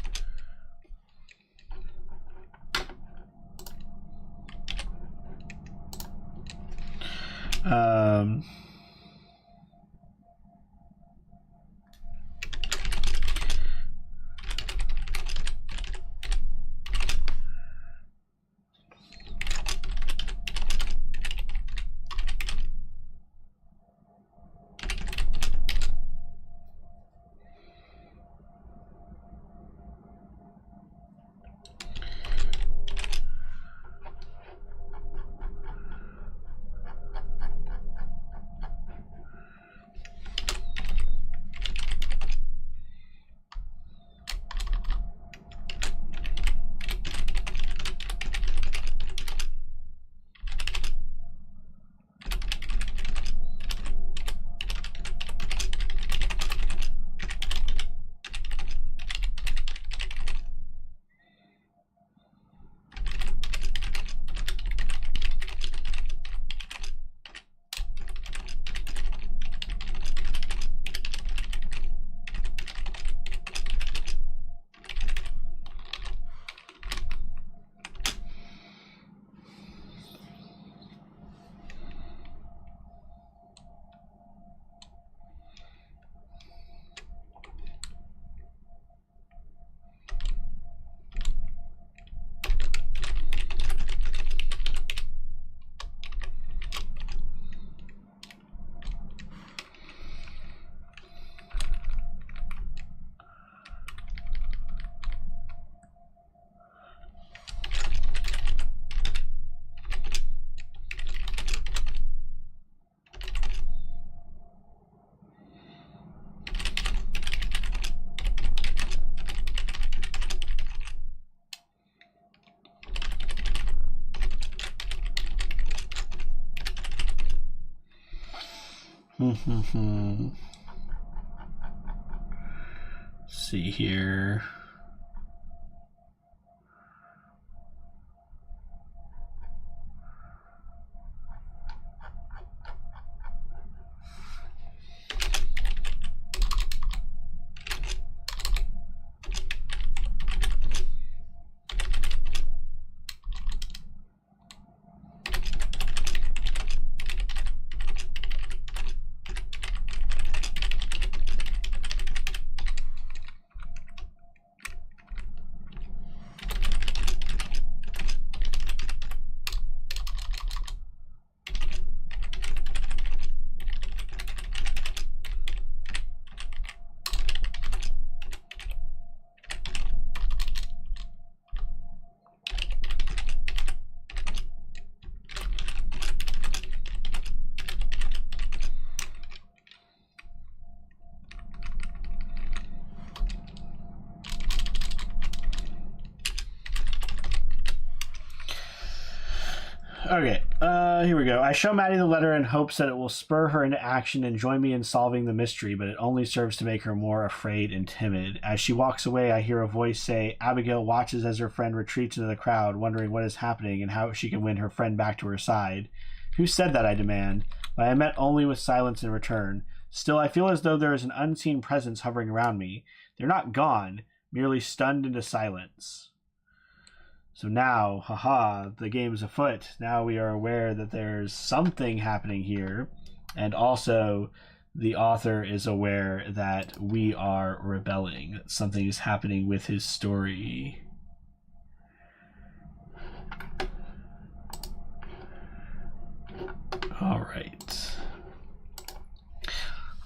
see here. Okay, here we go. I show Maddie the letter in hopes that it will spur her into action and join me in solving the mystery, but it only serves to make her more afraid and timid. As she walks away, I hear a voice say, Abigail watches as her friend retreats into the crowd, wondering what is happening and how she can win her friend back to her side. Who said that, I demand, but I met only with silence in return. Still, I feel as though there is an unseen presence hovering around me. They're not gone, merely stunned into silence. So now, haha, the game's afoot. Now we are aware that there's something happening here. And also, the author is aware that we are rebelling. That something is happening with his story. All right.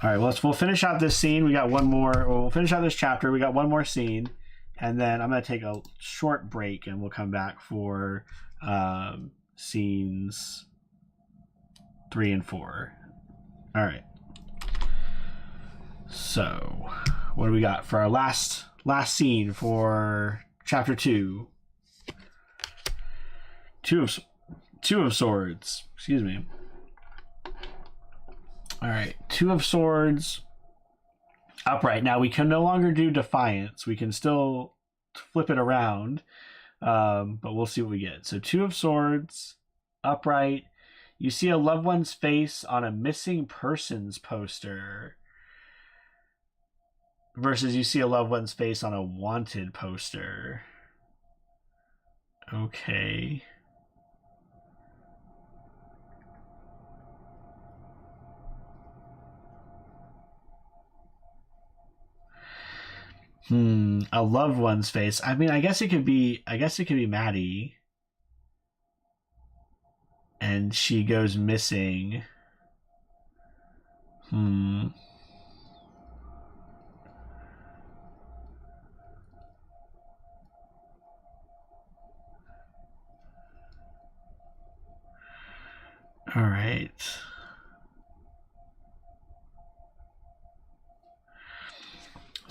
All right, well, we'll finish out this scene. We got one more. We'll finish out this chapter. We got one more scene. And then I'm going to take a short break and we'll come back for scenes 3 and 4. All right. So what do we got for our last scene for chapter 2? Two of Swords. Excuse me. All right. 2 of Swords. Upright. Now we can no longer do Defiance. We can still flip it around, but we'll see what we get. So 2 of Swords, upright. You see a loved one's face on a missing persons poster versus you see a loved one's face on a wanted poster. Okay. A loved one's face. I mean, I guess it could be Maddie. And she goes missing. All right.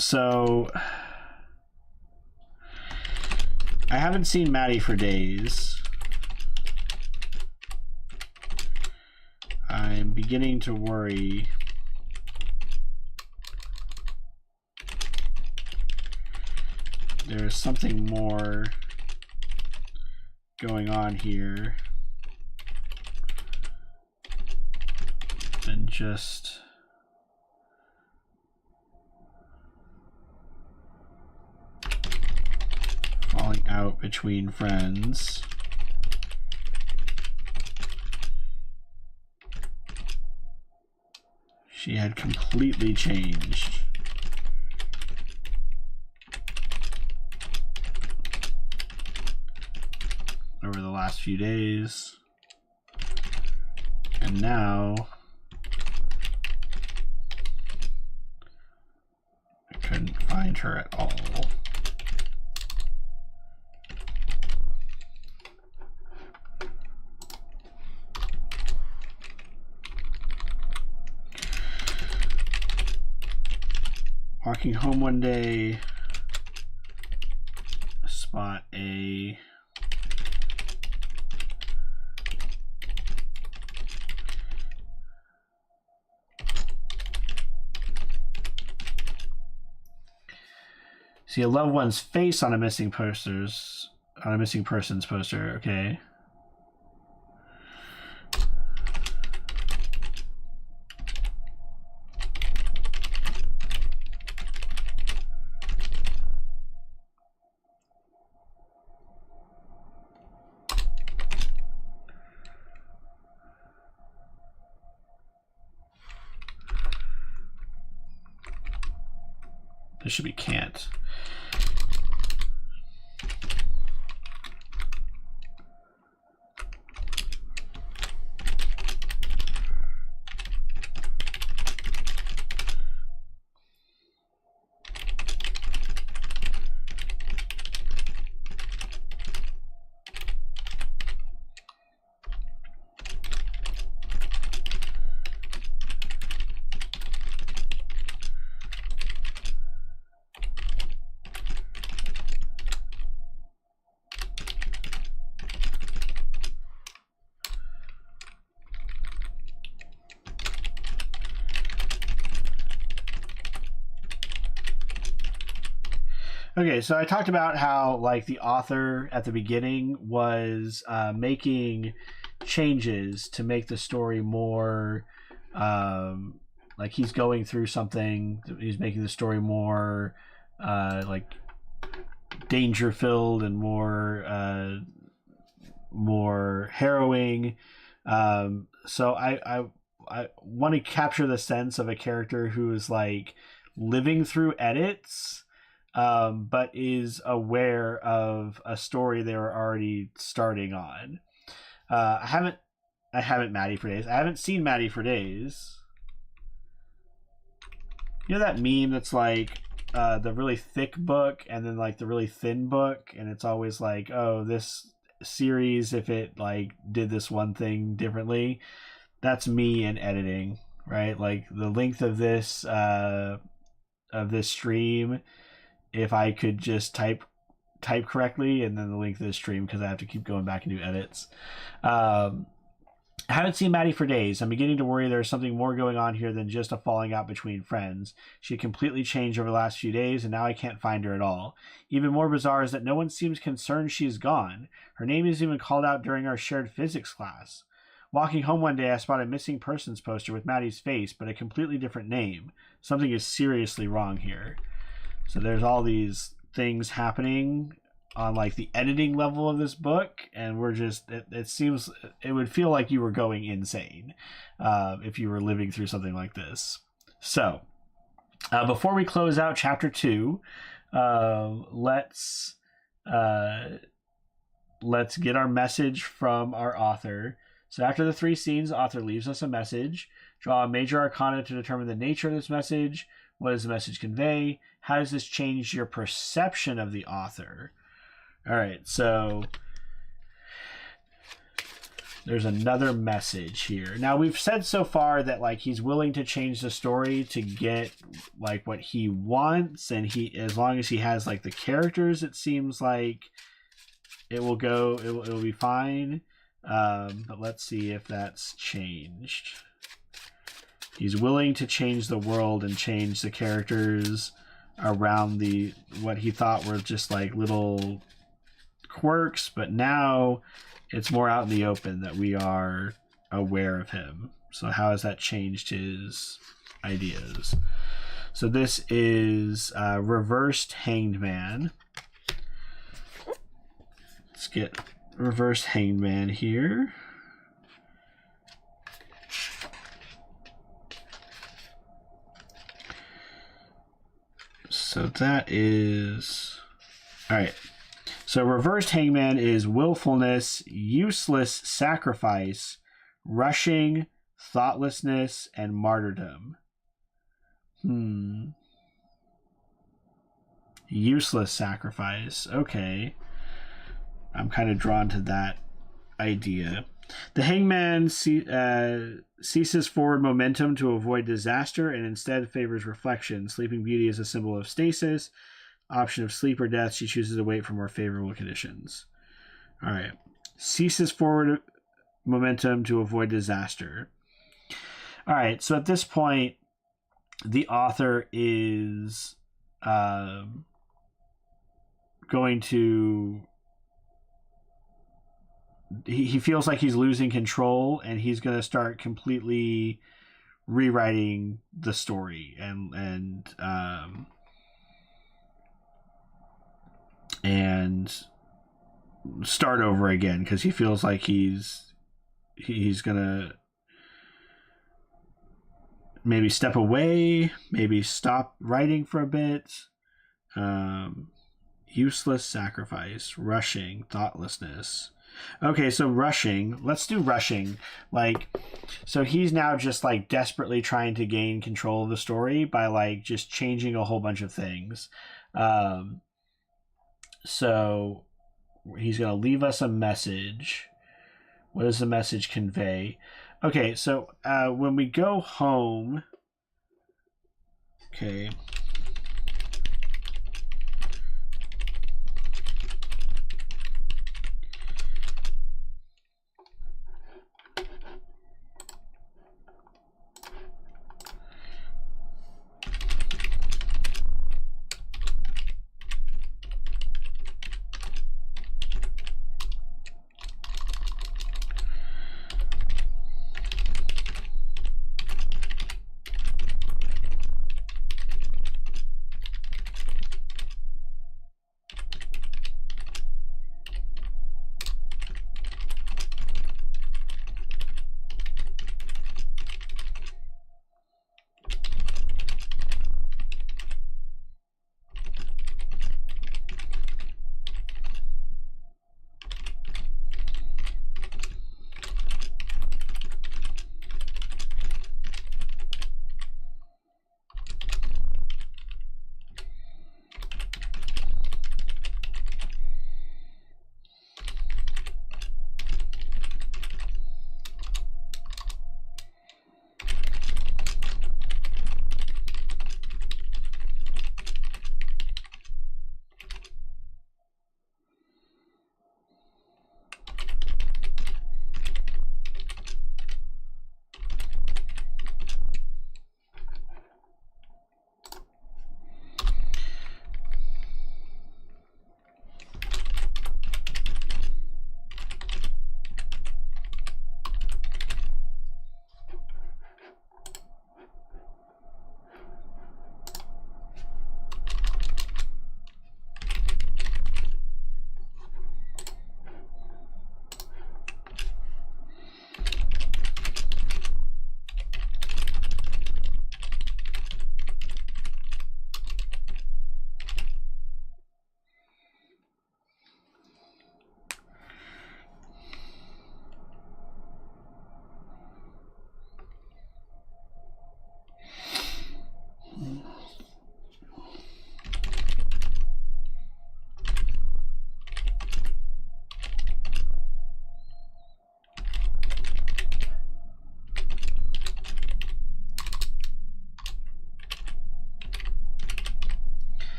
So I haven't seen Maddie for days. I'm beginning to worry. There's something more going on here than just falling out between friends. She had completely changed. Over the last few days. And now I couldn't find her at all. Walking home one day, spot a see a loved one's face on a missing person's poster. Okay. This should be can't. Okay, so I talked about how like the author at the beginning was making changes to make the story more like he's going through something. He's making the story more like danger filled and more harrowing. So I want to capture the sense of a character who is like living through edits, but is aware of a story they were already starting on. I haven't Maddie for days. I haven't seen Maddie for days. You know that meme that's like the really thick book and then like the really thin book, and it's always like, oh, this series, if it like did this one thing differently, that's me in editing, right? Like the length of this stream, if I could just type correctly, and then the length of the stream because I have to keep going back and do edits. I haven't seen Maddie for days. I'm beginning to worry there's something more going on here than just a falling out between friends. She completely changed over the last few days, and now I can't find her at all. Even more bizarre is that no one seems concerned she's gone. Her name is even called out during our shared physics class. Walking home one day, I spotted a missing persons poster with Maddie's face, but a completely different name. Something is seriously wrong here. So there's all these things happening on like the editing level of this book, and we're just it seems it would feel like you were going insane if you were living through something like this. So before we close out chapter 2, let's get our message from our author. So after the 3 scenes, the author leaves us a message. Draw a major arcana to determine the nature of this message. What does the message convey? How does this change your perception of the author? All right, so there's another message here. Now, we've said so far that like he's willing to change the story to get like what he wants, and he, as long as he has like the characters, it seems like it will be fine. But let's see if that's changed. He's willing to change the world and change the characters around what he thought were just like little quirks, but now it's more out in the open that we are aware of him. So how has that changed his ideas? So this is reversed hanged man. Let's get reversed hanged man here. So that is all right. So reversed hangman is willfulness, useless sacrifice, rushing, thoughtlessness, and martyrdom. Useless sacrifice. Okay. I'm kind of drawn to that idea. The hangman ceases forward momentum to avoid disaster and instead favors reflection. Sleeping Beauty is a symbol of stasis. Option of sleep or death, she chooses to wait for more favorable conditions. All right. Ceases forward momentum to avoid disaster. All right. So at this point, the author is going to... He feels like he's losing control, and he's going to start completely rewriting the story and start over again, because he feels like he's gonna maybe step away, maybe stop writing for a bit. Useless sacrifice, rushing, thoughtlessness. Okay, so rushing. Let's do rushing. Like, so he's now just like desperately trying to gain control of the story by like just changing a whole bunch of things. So he's going to leave us a message. What does the message convey? Okay, so when we go home, okay.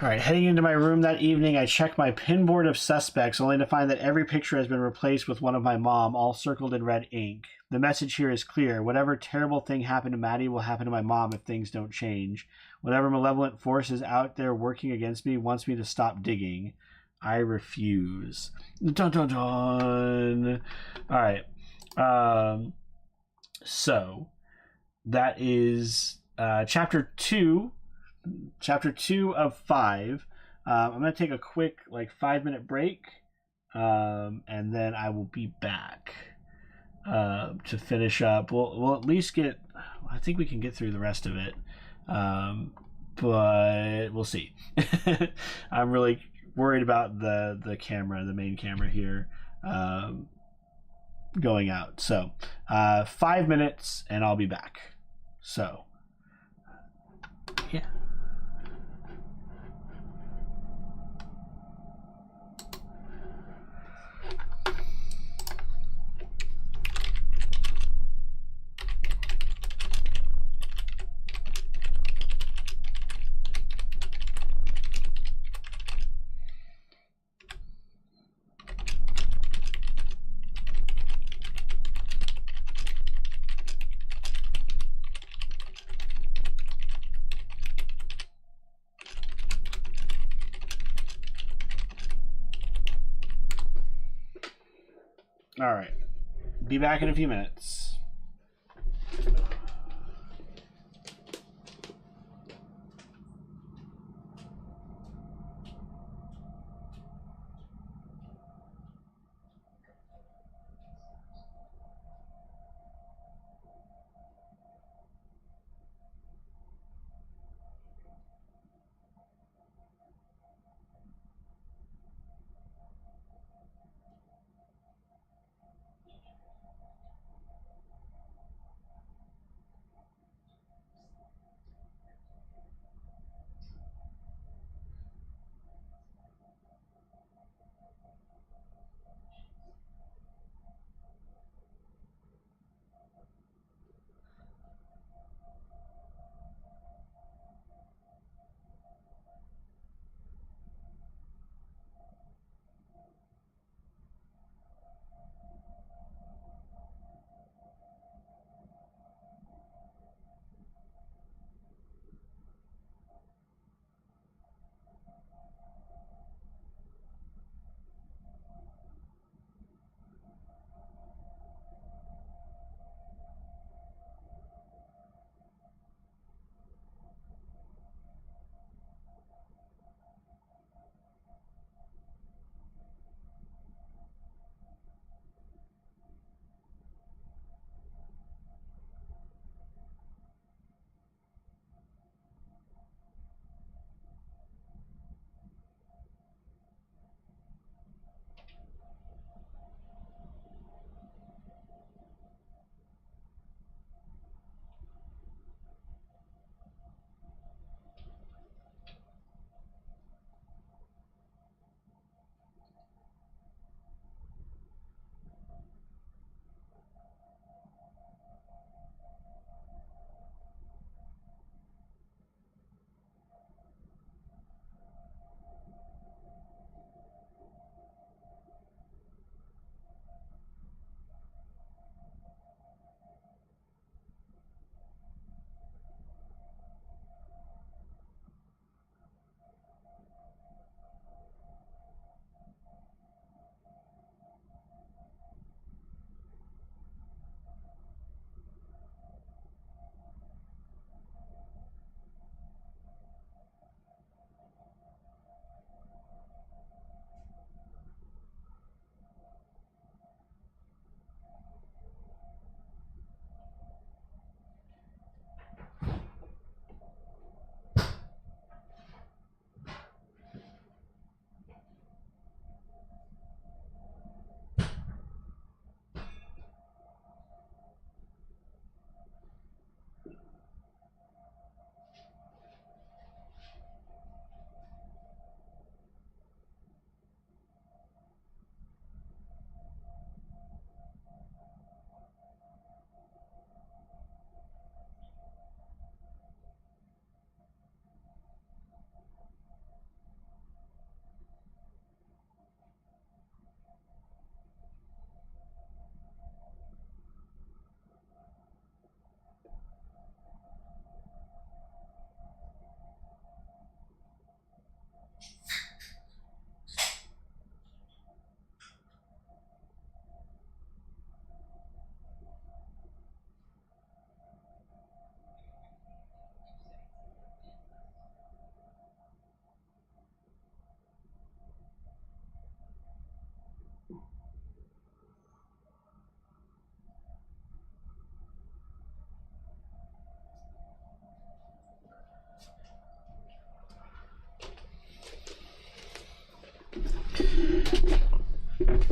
All right, heading into my room that evening, I check my pinboard of suspects, only to find that every picture has been replaced with one of my mom, all circled in red ink. The message here is clear. Whatever terrible thing happened to Maddie will happen to my mom if things don't change. Whatever malevolent force is out there working against me wants me to stop digging. I refuse. Dun dun dun. All right. So that is chapter 2 of 5. I'm going to take a quick 5-minute break, and then I will be back to finish up. We'll at least get, I think we can get through the rest of it, but we'll see. I'm really worried about the camera, the main camera here, going out. So 5 minutes and I'll be back. So yeah. All right. Be back in a few minutes.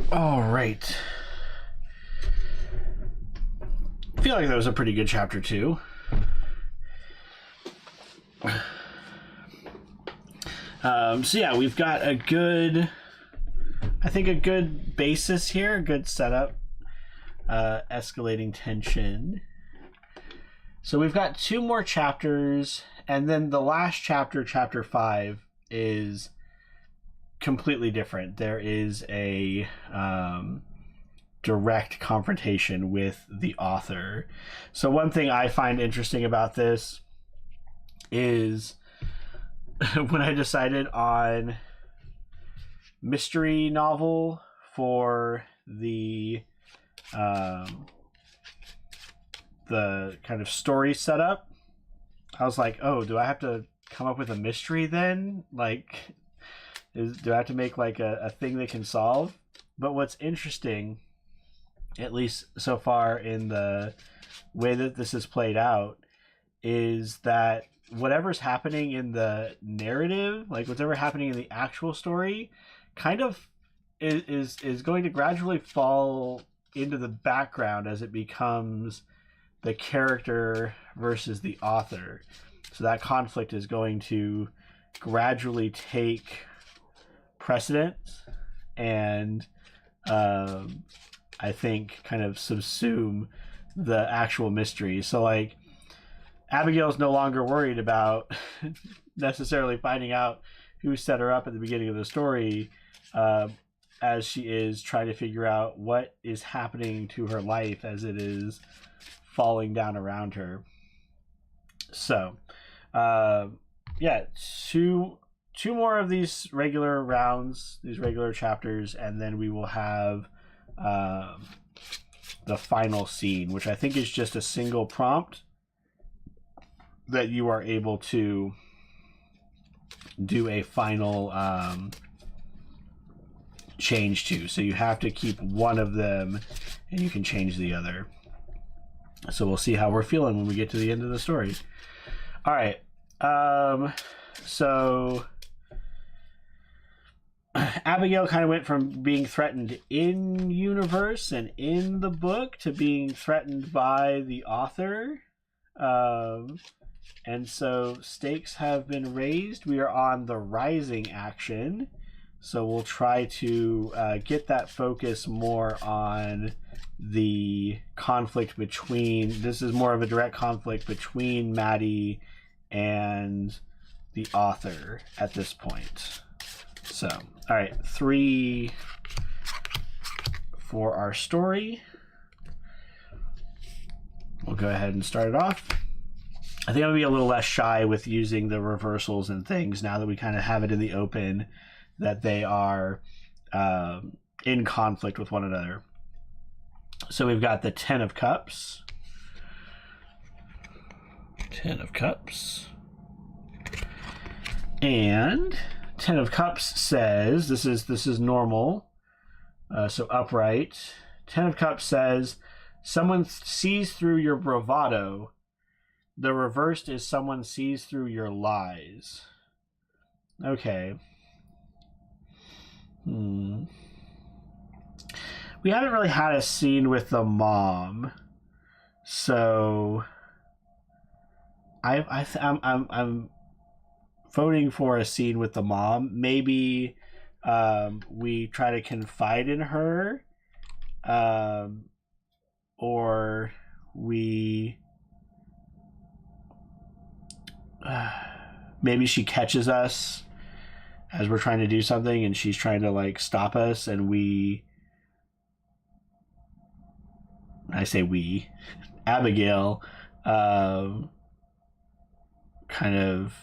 All right. I feel like that was a pretty good chapter 2. So yeah, we've got a good basis here, a good setup, escalating tension. So we've got 2 more chapters, and then the last chapter, chapter 5, is completely different. There is a direct confrontation with the author. So one thing I find interesting about this is when I decided on mystery novel for the kind of story setup, I was like, oh, do I have to come up with a mystery then? Like, do I have to make like a thing they can solve? But what's interesting, at least so far in the way that this is played out, is that whatever's happening in the narrative, like whatever happening in the actual story, kind of is going to gradually fall into the background as it becomes the character versus the author. So that conflict is going to gradually take precedence and I think kind of subsume the actual mystery. So like Abigail's no longer worried about necessarily finding out who set her up at the beginning of the story, as she is trying to figure out what is happening to her life as it is falling down around her. So, yeah, two more of these regular rounds, these regular chapters, and then we will have the final scene, which I think is just a single prompt that you are able to do a final change to. So you have to keep one of them and you can change the other. So we'll see how we're feeling when we get to the end of the story. All right. So Abigail kind of went from being threatened in universe and in the book to being threatened by the author. And so stakes have been raised. We are on the rising action. So we'll try to get that focus more on the conflict between, this is more of a direct conflict between Maddie and the author at this point. So, all right, 3 for our story. We'll go ahead and start it off. I think I'm going to be a little less shy with using the reversals and things now that we kind of have it in the open, that they are in conflict with one another. So we've got the 10 of Cups. 10 of Cups. And 10 of Cups says, this is normal, so upright. 10 of Cups says, someone sees through your bravado. The reversed is someone sees through your lies. Okay. We haven't really had a scene with the mom, so I'm voting for a scene with the mom. Maybe we try to confide in her, or we maybe she catches us as we're trying to do something and she's trying to like stop us, and I say we, Abigail kind of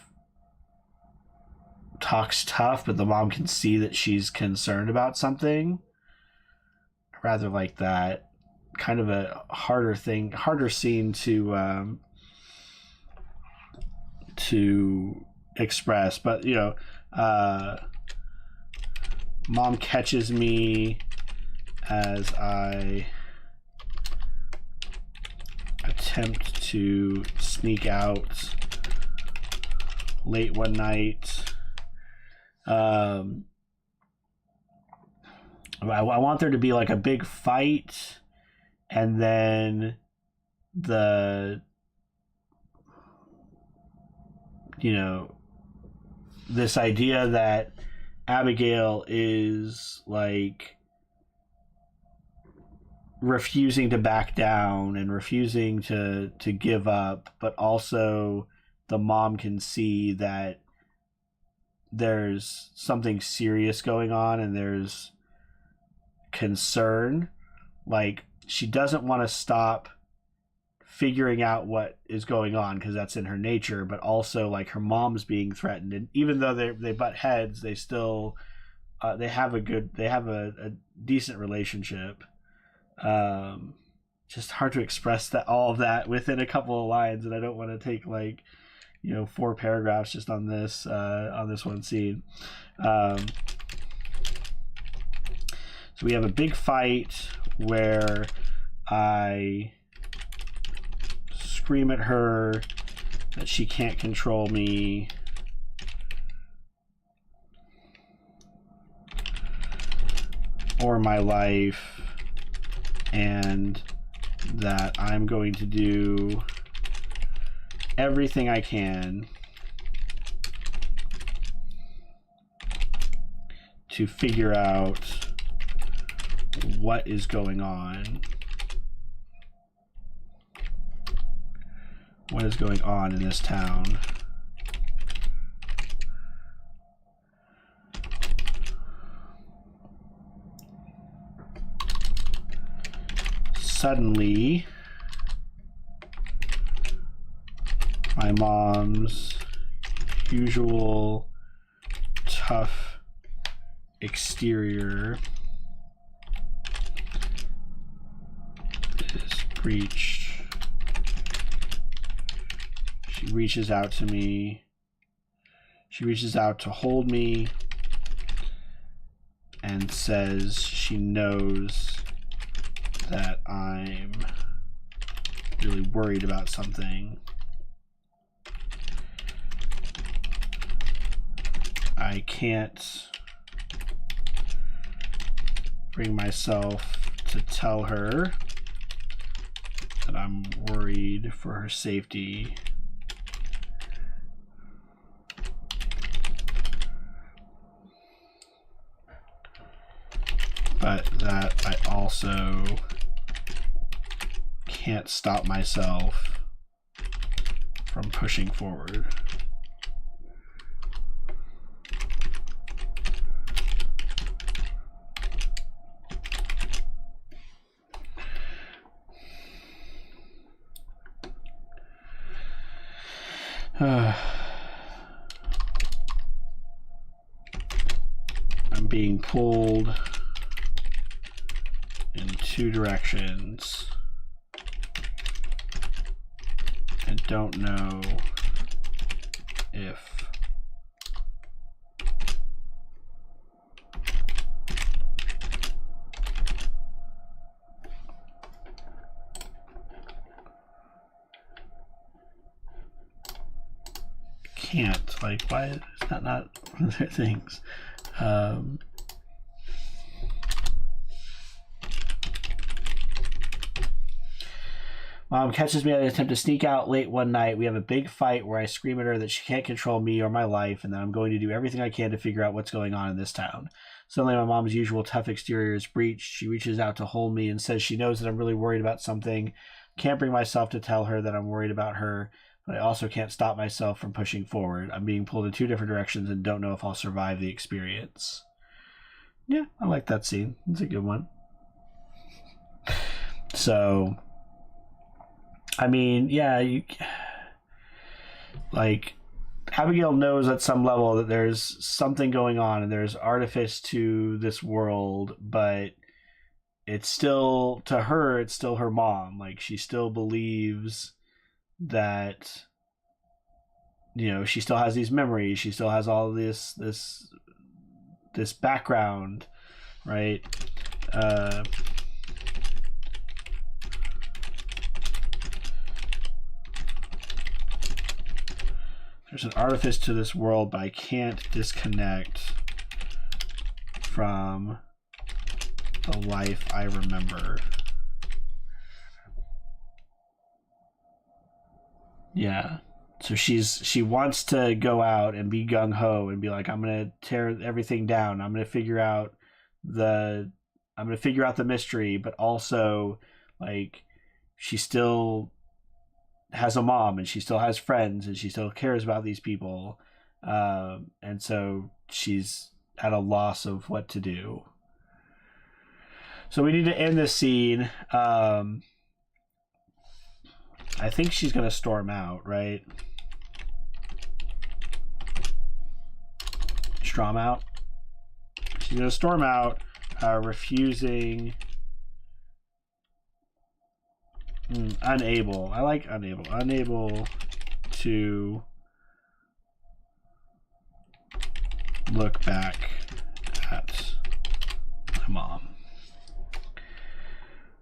talks tough, but the mom can see that she's concerned about something. I rather like that. Kind of a harder scene to express, but you know, mom catches me as I attempt to sneak out late one night. I want there to be like a big fight, and then the, you know, this idea that Abigail is like refusing to back down and refusing to give up, but also the mom can see that there's something serious going on and there's concern. Like, she doesn't want to stop figuring out what is going on because that's in her nature, but also like her mom's being threatened, and even though they butt heads, they still they have a decent relationship. Just hard to express that, all of that, within a couple of lines, and I don't want to take like 4 paragraphs just on this one scene. So we have a big fight where I scream at her that she can't control me, or my life, and that I'm going to do everything I can to figure out what is going on. What is going on in this town? Suddenly, my mom's usual tough exterior is breached. She reaches out to me. She reaches out to hold me and says she knows that I'm really worried about something. I can't bring myself to tell her that I'm worried for her safety. But that I also can't stop myself from pushing forward. I'm being pulled in 2 directions. I don't know if can't, like, why is that not one of their things? Mom catches me on an attempt to sneak out late one night. We have a big fight where I scream at her that she can't control me or my life, and that I'm going to do everything I can to figure out what's going on in this town. Suddenly, my mom's usual tough exterior is breached. She reaches out to hold me and says she knows that I'm really worried about something. Can't bring myself to tell her that I'm worried about her, but I also can't stop myself from pushing forward. I'm being pulled in 2 different directions and don't know if I'll survive the experience. Yeah, I like that scene. It's a good one. So, I mean, yeah, Abigail knows at some level that there's something going on and there's artifice to this world, but it's still, to her, it's still her mom. Like, she still believes that, she still has these memories. She still has all this background, right? There's an artifice to this world, but I can't disconnect from the life I remember. Yeah. So she wants to go out and be gung ho and be like, I'm gonna tear everything down. I'm gonna figure out the mystery, but also like she still has a mom and she still has friends and she still cares about these people, and so she's at a loss of what to do. So we need to end this scene. I think she's gonna storm out, right? Storm out. She's gonna storm out, refusing. Unable. I like unable. Unable to look back at my mom.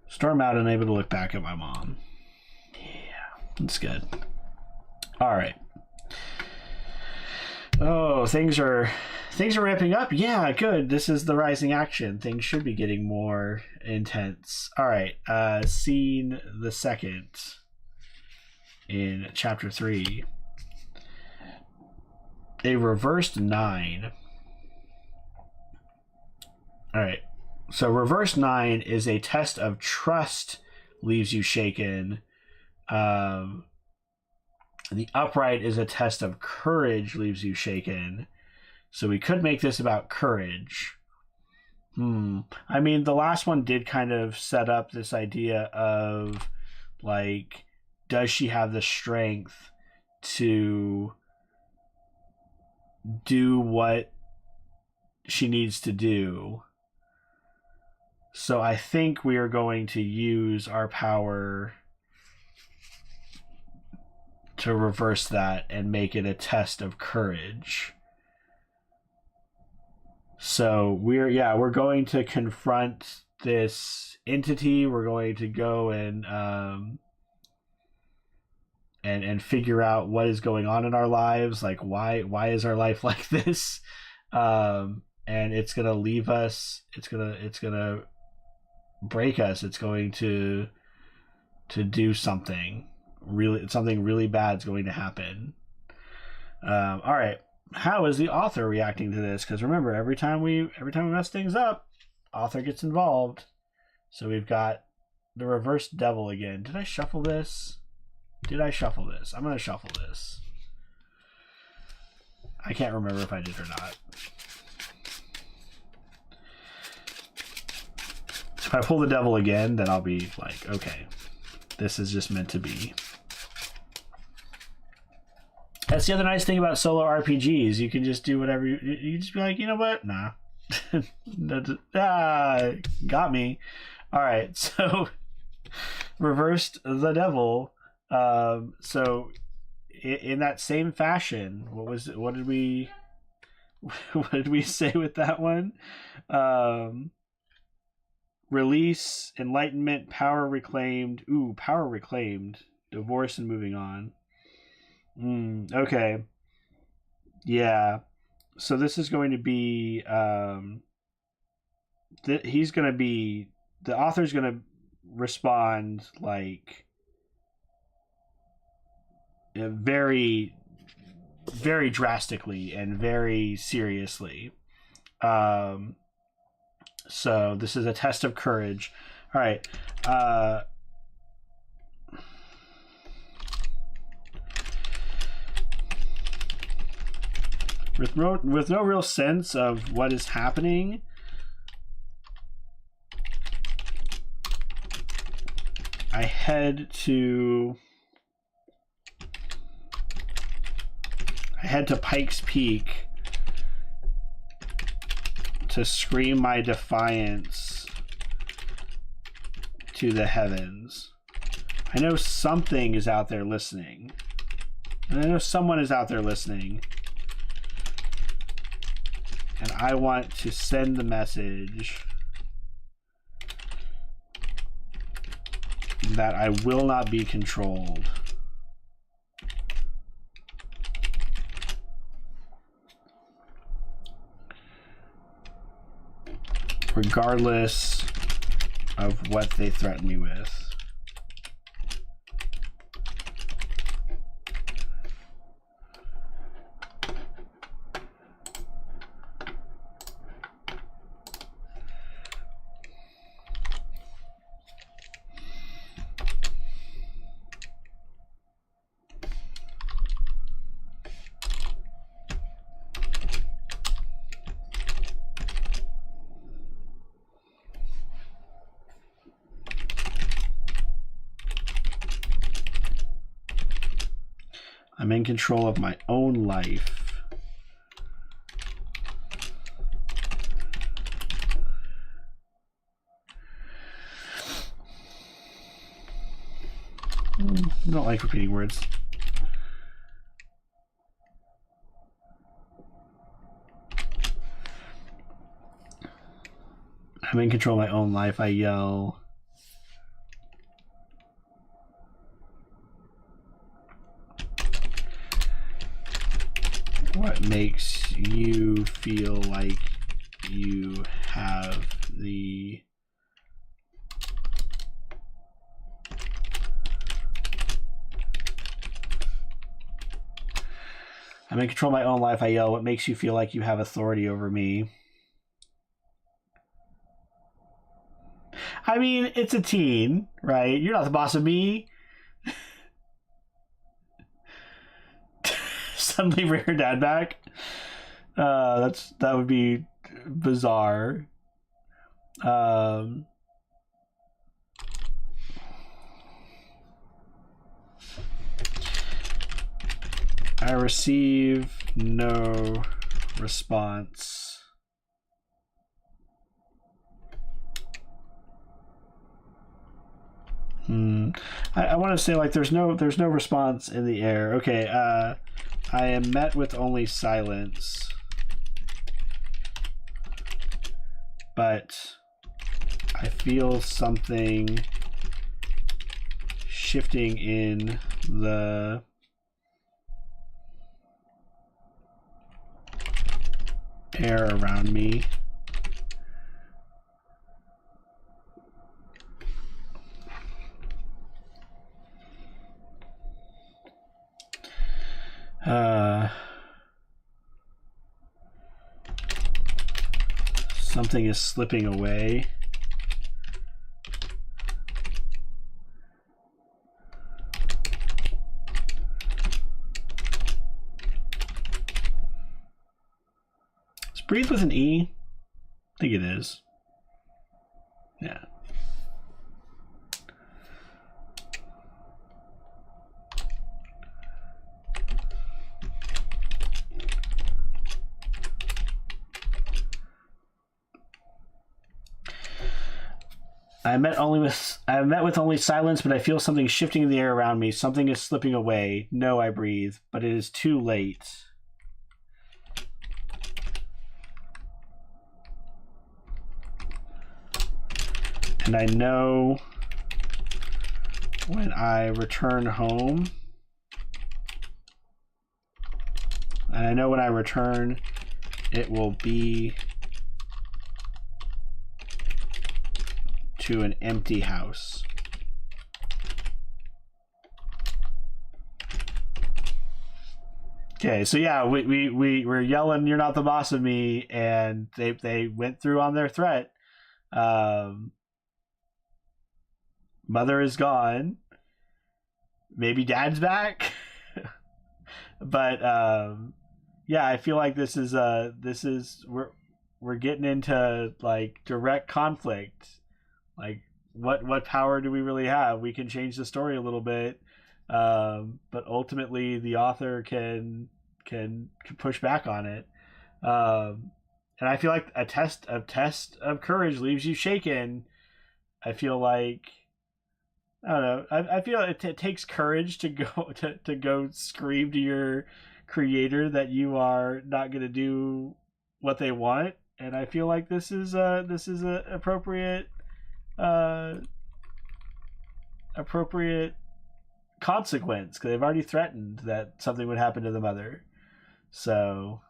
Storm out, unable to look back at my mom. Yeah, that's good. All right. Oh, things are ramping up. Yeah, good. This is the rising action. Things should be getting more intense. All right. Scene the second in chapter 3. A reversed 9. All right. So reverse 9 is a test of trust, leaves you shaken. The upright is a test of courage, leaves you shaken. So we could make this about courage. I mean, the last one did kind of set up this idea of, like, does she have the strength to do what she needs to do? So I think we are going to use our power to reverse that and make it a test of courage. So we're going to confront this entity. We're going to go and figure out what is going on in our lives. Like why is our life like this? And it's gonna leave us. It's gonna break us. It's going to do something really bad is going to happen. All right. How is the author reacting to this? Because remember, every time we mess things up, author gets involved. So we've got the reversed devil again. Did I shuffle this? I'm going to shuffle this. I can't remember if I did or not. If I pull the devil again, then I'll be like, okay, this is just meant to be. That's the other nice thing about solo RPGs. You can just do whatever you just be like, you know what? Nah. Got me. All right. So reversed the devil. So in that same fashion, what did we say with that one? Release, enlightenment, power reclaimed. Ooh, power reclaimed. Divorce and moving on. Okay. Yeah. So this is going to be the author's going to respond like very very drastically and very seriously. So this is a test of courage. All right. With no real sense of what is happening, I head to Pike's Peak to scream my defiance to the heavens. I know something is out there listening. And I know someone is out there listening. And I want to send the message that I will not be controlled. Regardless of what they threaten me with. I'm in control of my own life. I don't like repeating words. I'm in control of my own life. I yell. What makes you feel like you have the I'm in control of my own life. I yell. What makes you feel like you have authority over me? I mean, it's a teen, right? You're not the boss of me. Suddenly bring her dad back. That would be bizarre. I receive no response. I want to say like there's no response in the air. Okay. I am met with only silence, but I feel something shifting in the air around me. Something is slipping away. Is breathe with an E? I think it is. Yeah. I met with only silence, but I feel something shifting in the air around me. Something is slipping away. No, I breathe, but it is too late. And I know when I return home, and I know when I return, it will be to an empty house. Okay, so yeah, we were yelling, "You're not the boss of me," and they went through on their threat. Mother is gone. Maybe dad's back. But yeah, I feel like this is we're getting into like direct conflict. Like what power do we really have? We can change the story a little bit, but ultimately the author can push back on it. And I feel like a test of courage leaves you shaken. I feel like I don't know. I feel it takes courage to go scream to your creator that you are not going to do what they want, and I feel like this is a appropriate consequence because they've already threatened that something would happen to the mother. So,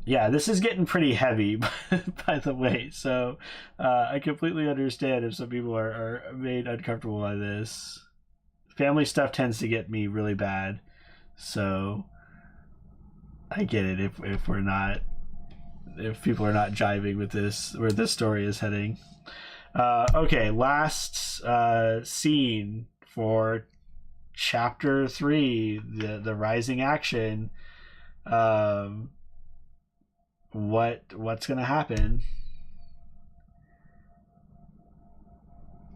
Yeah, this is getting pretty heavy, by the way. So I completely understand if some people are made uncomfortable by this. Family stuff tends to get me really bad, so I get it if we're not, if people are not jiving with this, where this story is heading. Okay, last scene for chapter 3, the rising action. What's gonna happen?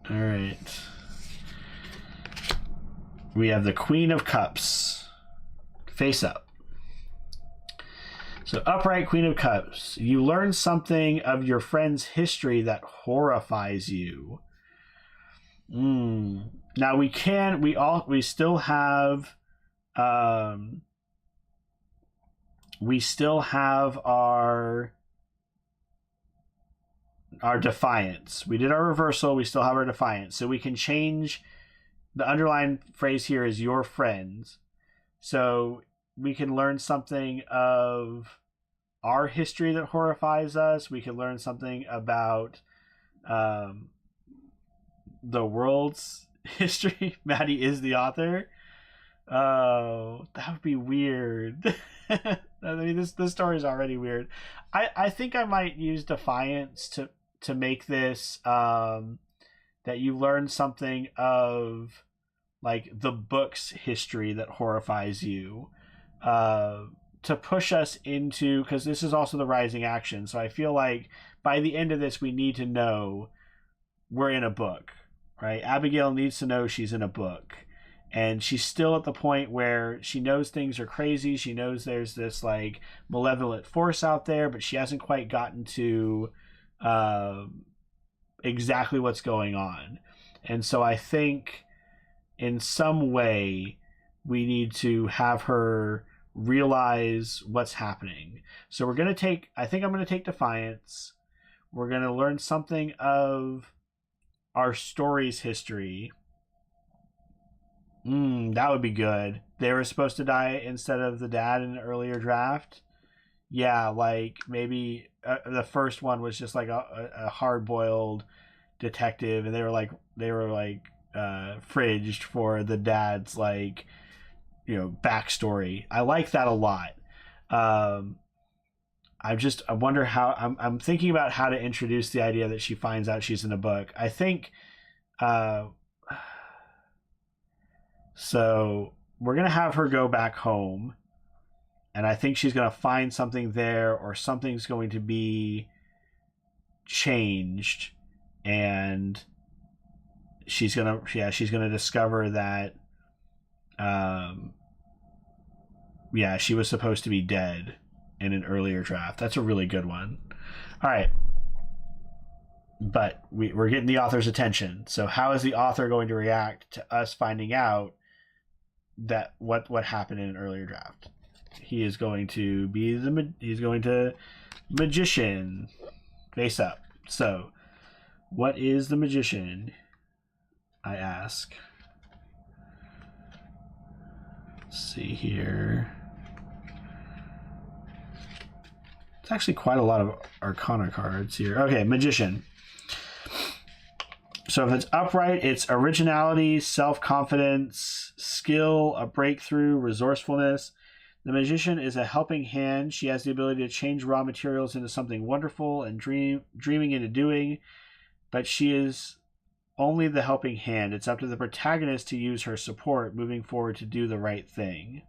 All right, we have the Queen of Cups face up. So upright, Queen of Cups. You learn something of your friend's history that horrifies you. Now we still have our defiance. We did our reversal, we still have our defiance. So we can change the underlying phrase here is your friends. So we can learn something of our history that horrifies us. We can learn something about the world's history. Maddie is the author. Oh, that would be weird. I mean, this story is already weird. I think I might use defiance to make this that you learn something of like the book's history that horrifies you, to push us into, because this is also the rising action. So I feel like by the end of this, we need to know we're in a book, right? Abigail needs to know she's in a book. And she's still at the point where she knows things are crazy. She knows there's this like malevolent force out there, but she hasn't quite gotten to exactly what's going on. And so I think in some way we need to have her realize what's happening. So we're going to take, I think I'm going to take defiance. We're going to learn something of our story's history. That would be good. They were supposed to die instead of the dad in an earlier draft. Yeah, like maybe the first one was just like a hard-boiled detective, and they were like fridged for the dad's like, you know, backstory. I like that a lot. I wonder how I'm thinking about how to introduce the idea that she finds out she's in a book. I think so we're going to have her go back home, and I think she's going to find something there, or something's going to be changed, and she's going to discover that she was supposed to be dead in an earlier draft. That's a really good one. All right. But we're getting the author's attention. So how is the author going to react to us finding out that what happened in an earlier draft? He is going to be magician face up. So what is the magician, I ask? Let's see here. It's actually quite a lot of Arcana cards here. Okay, magician. So if it's upright, it's originality, self-confidence, skill, a breakthrough, resourcefulness. The magician is a helping hand. She has the ability to change raw materials into something wonderful and dreaming into doing, but she is only the helping hand. It's up to the protagonist to use her support moving forward to do the right thing.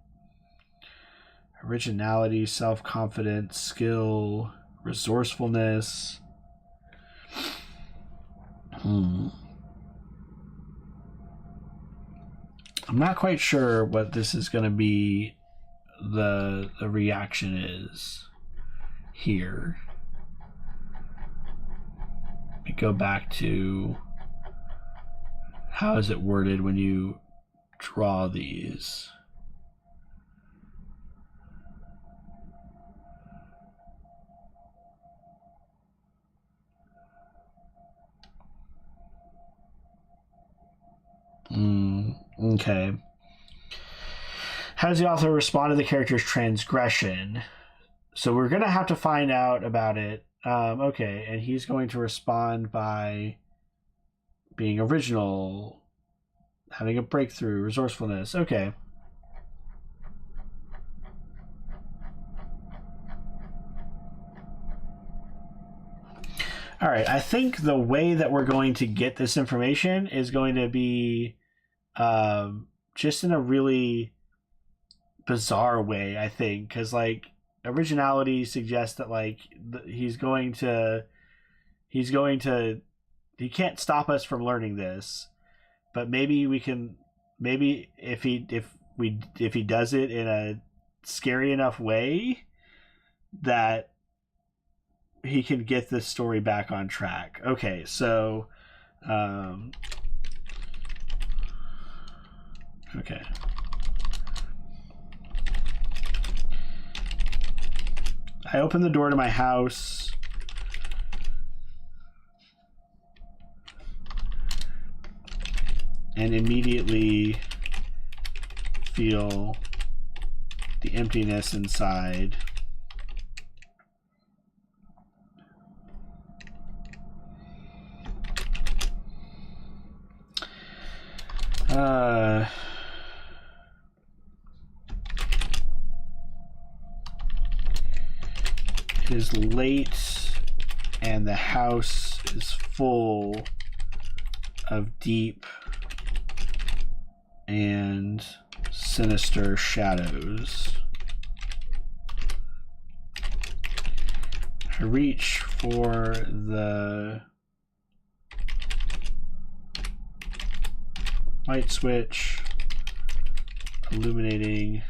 Originality, self-confidence, skill, resourcefulness. I'm not quite sure what this is going to be. The reaction is here. Let me go back to how is it worded when you draw these. Okay. How does the author respond to the character's transgression? So we're going to have to find out about it. Okay, and he's going to respond by being original, having a breakthrough, resourcefulness. Okay. All right, I think the way that we're going to get this information is going to be just in a really bizarre way, I think, because like originality suggests that like he can't stop us from learning this, but maybe we can, maybe if he does it in a scary enough way that he can get this story back on track. Okay, so okay. I open the door to my house. And immediately feel the emptiness inside. It is late and the house is full of deep and sinister shadows. I reach for the light switch, illuminating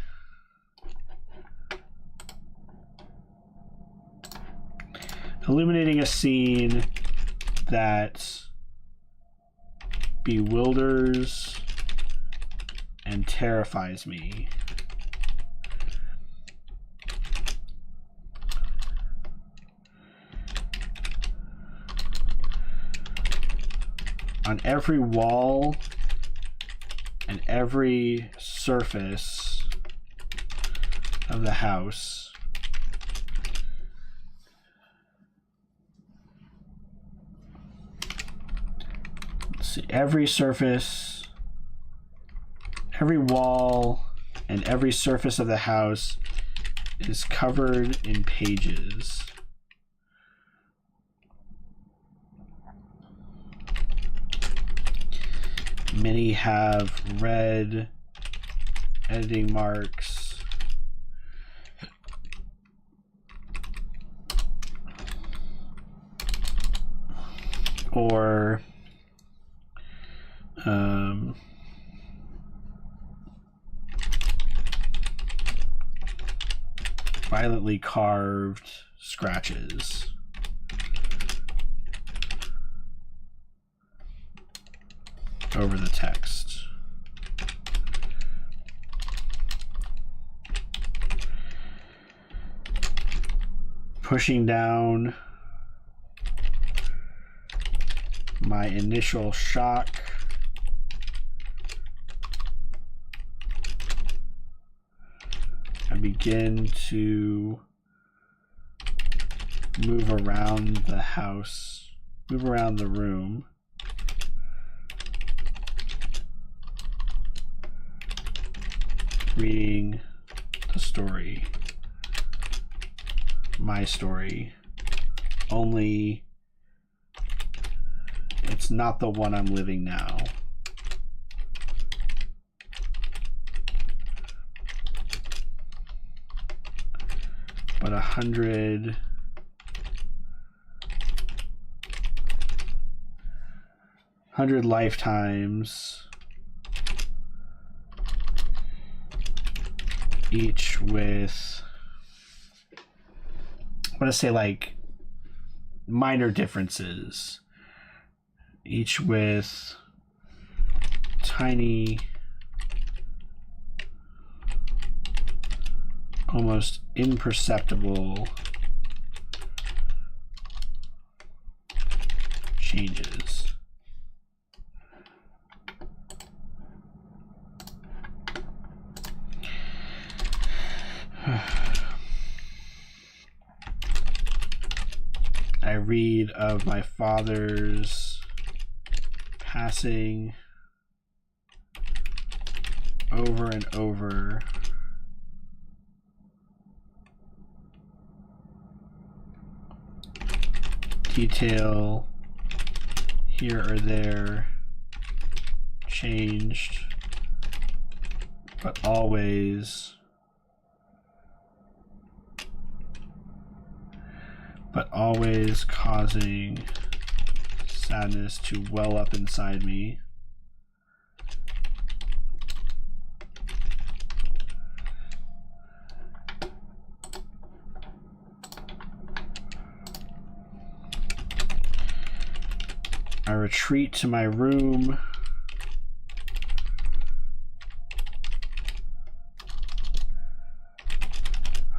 a scene that bewilders and terrifies me. On every wall and every surface of the house, see, every surface, every wall, and every surface of the house is covered in pages. Many have red editing marks. Or violently carved scratches. Over the text. Pushing down my initial shock. I begin to move around the house, move around the room. Reading the story, my story, only it's not the one I'm living now. But 100 lifetimes, each with, I want to say like minor differences, each with tiny, almost imperceptible changes. read of my father's passing over and over. Detail here or there changed, but always causing sadness to well up inside me. I retreat to my room,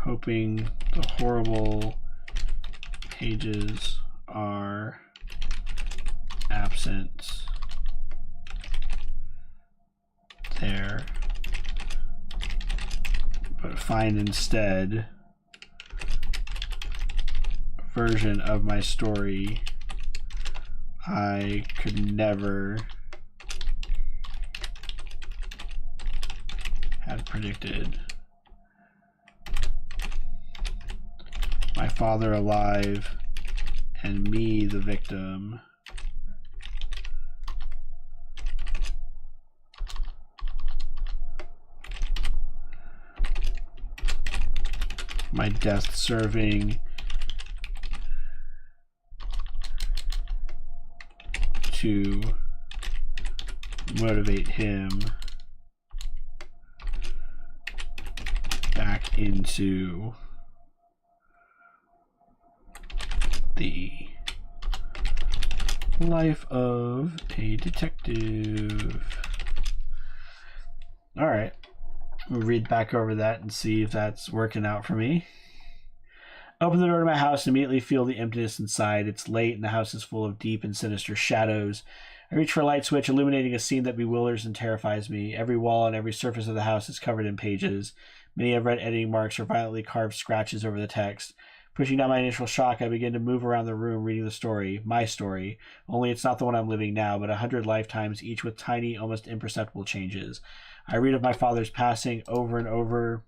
hoping the horrible pages are absent there, but find instead a version of my story I could never have predicted. My father alive and me the victim. My death serving to motivate him back into the life of a detective. All right, we'll read back over that and see if that's working out for me. Open the door to my house and immediately feel the emptiness inside. It's late and the house is full of deep and sinister shadows. I reach for a light switch, illuminating a scene that bewilders and terrifies me. Every wall and every surface of the house is covered in pages. Many have red editing marks or violently carved scratches over the text. Pushing down my initial shock, I begin to move around the room reading the story, my story, only it's not the one I'm living now, but 100 lifetimes, each with tiny, almost imperceptible changes. I read of my father's passing over and over.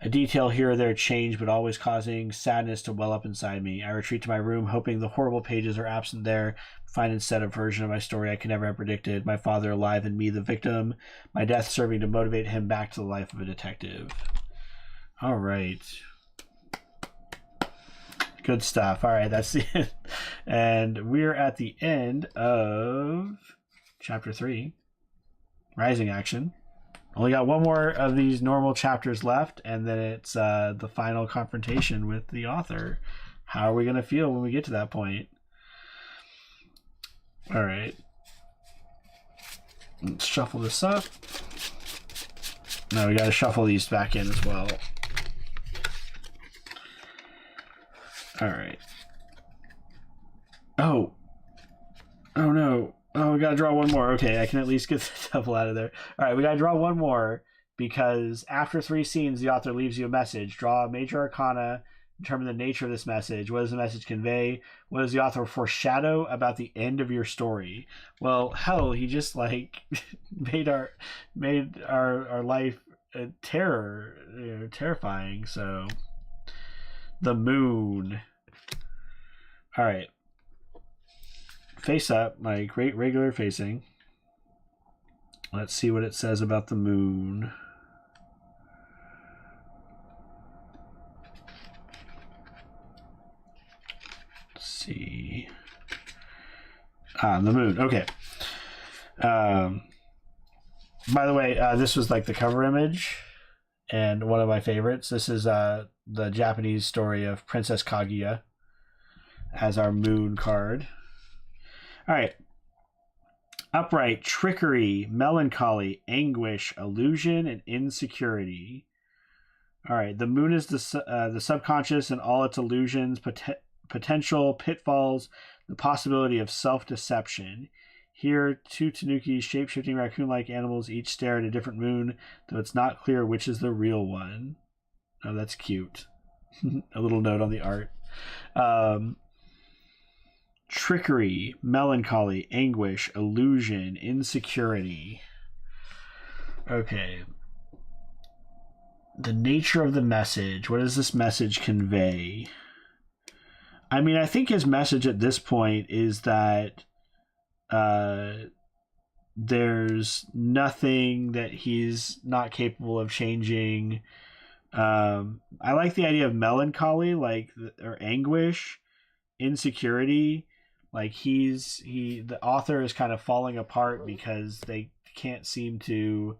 A detail here or there changed, but always causing sadness to well up inside me. I retreat to my room, hoping the horrible pages are absent there, find instead a version of my story I could never have predicted. My father alive and me the victim, my death serving to motivate him back to the life of a detective. All right. Good stuff. All right, that's it. And we're at the end of chapter 3, Rising Action. Only got one more of these normal chapters left, and then it's the final confrontation with the author. How are we going to feel when we get to that point? All right. Let's shuffle this up. Now we got to shuffle these back in as well. All right. Oh no. Oh, we gotta draw one more. Okay, I can at least get the double out of there. All right, we gotta draw one more because after 3 scenes, the author leaves you a message. Draw a major arcana, determine the nature of this message. What does the message convey? What does the author foreshadow about the end of your story? Well, hell, he just like made our life terrifying. So, the moon. All right. Face up, like regular facing. Let's see what it says about the moon. Let's see. The moon. Okay. By the way, this was like the cover image and one of my favorites. This is the Japanese story of Princess Kaguya as our moon card. All right. Upright, trickery, melancholy, anguish, illusion, and insecurity. All right. The moon is the subconscious and all its illusions, potential pitfalls, the possibility of self-deception. Here, 2 tanuki, shape-shifting raccoon-like animals, each stare at a different moon, though it's not clear which is the real one. Oh, that's cute. A little note on the art. Trickery, melancholy, anguish, illusion, insecurity. Okay. The nature of the message. What does this message convey? I mean, I think his message at this point is that there's nothing that he's not capable of changing. I like the idea of melancholy, or anguish, insecurity. Like the author is kind of falling apart because they can't seem to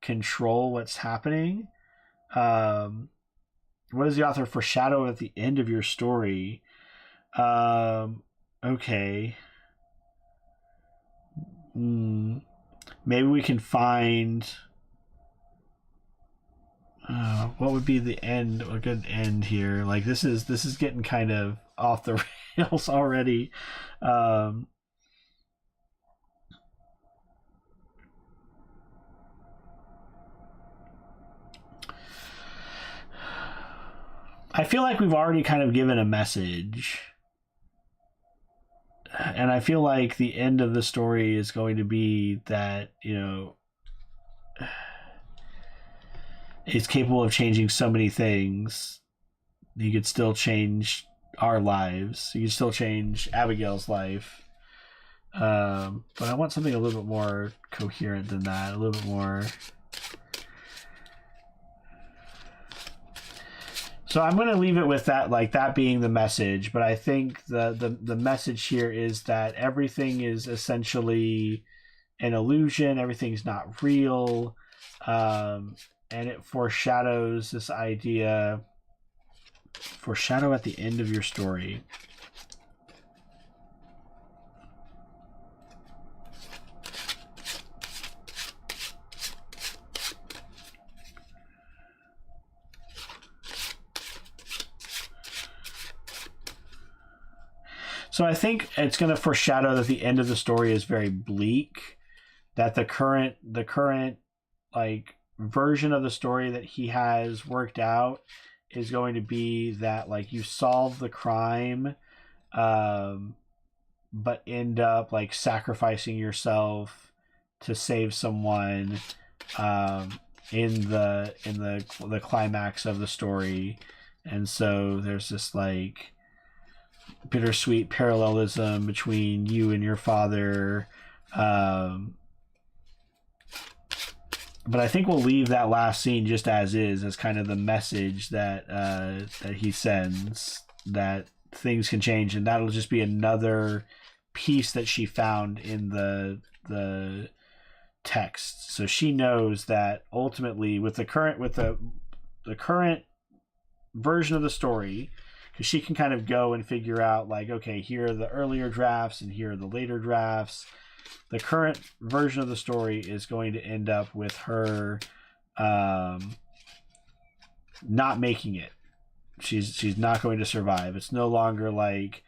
control what's happening. What does the author foreshadow at the end of your story? Okay. Maybe we can find what would be the end, a good end here. Like this is getting kind of off the rails already. I feel like we've already kind of given a message. And I feel like the end of the story is going to be that, he's capable of changing so many things. He could still change our lives. He could still change Abigail's life. But I want something a little bit more coherent than that. A little bit more. So I'm going to leave it with that, like that being the message. But I think the message here is that everything is essentially an illusion. Everything's not real. And it foreshadows this idea. Foreshadow at the end of your story. So I think it's going to foreshadow that the end of the story is very bleak, that the current like version of the story that he has worked out is going to be that like you solve the crime, but end up like sacrificing yourself to save someone in the climax of the story. And so there's this like bittersweet parallelism between you and your father. But I think we'll leave that last scene just as is, as kind of the message that that he sends, that things can change, and that'll just be another piece that she found in the text. So she knows that ultimately, with the current version of the story, because she can kind of go and figure out like, okay, here are the earlier drafts and here are the later drafts. The current version of the story is going to end up with her not making it. She's not going to survive. It's no longer like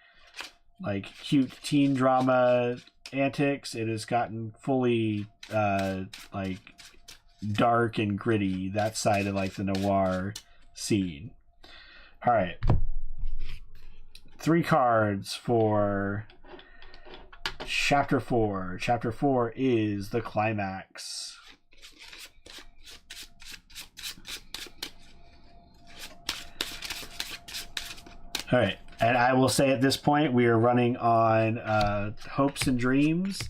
cute teen drama antics. It has gotten fully like dark and gritty, that side of like the noir scene. All right. 3 cards for Chapter 4. Chapter 4 is the climax. All right. And I will say at this point, we are running on hopes and dreams.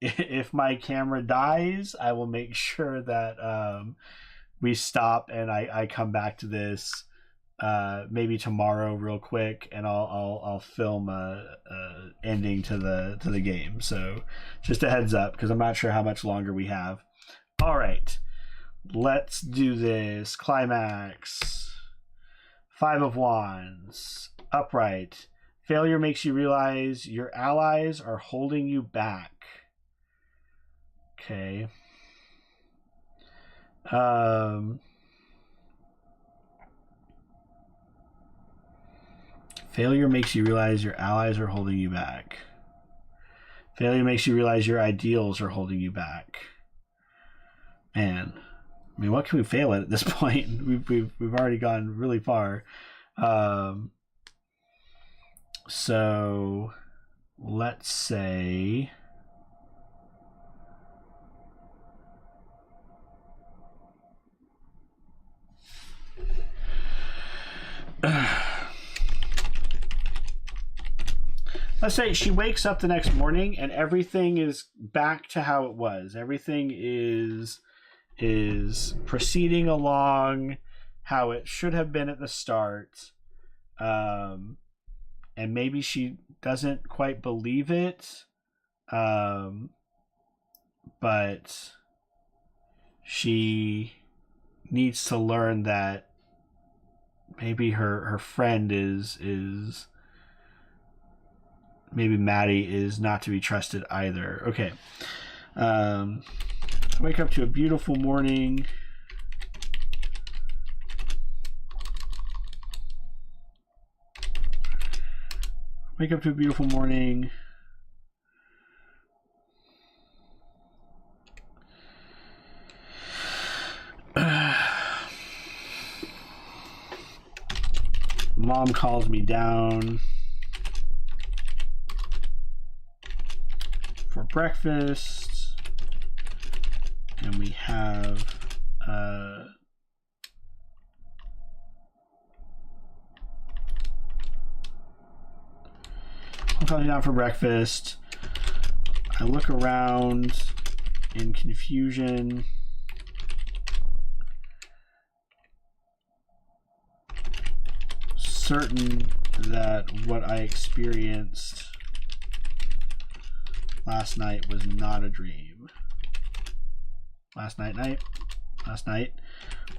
If my camera dies, I will make sure that we stop and I come back to this maybe tomorrow real quick, and I'll film a ending to the game. So just a heads up, because I'm not sure how much longer we have. All right, let's do this. Climax. 5 of Wands. Upright. Failure makes you realize your allies are holding you back. Okay. Failure makes you realize your allies are holding you back. Failure makes you realize your ideals are holding you back. Man, I mean, what can we fail at this point? We've already gone really far. So let's say let's say she wakes up the next morning and everything is back to how it was. Everything is proceeding along how it should have been at the start. And maybe she doesn't quite believe it. But she needs to learn that maybe her friend is maybe Maddie is not to be trusted either. Okay. Wake up to a beautiful morning. Wake up to a beautiful morning. Mom calls me down for breakfast, and we have I'm calling down for breakfast. I look around in confusion. Certain that what I experienced last night was not a dream. Last night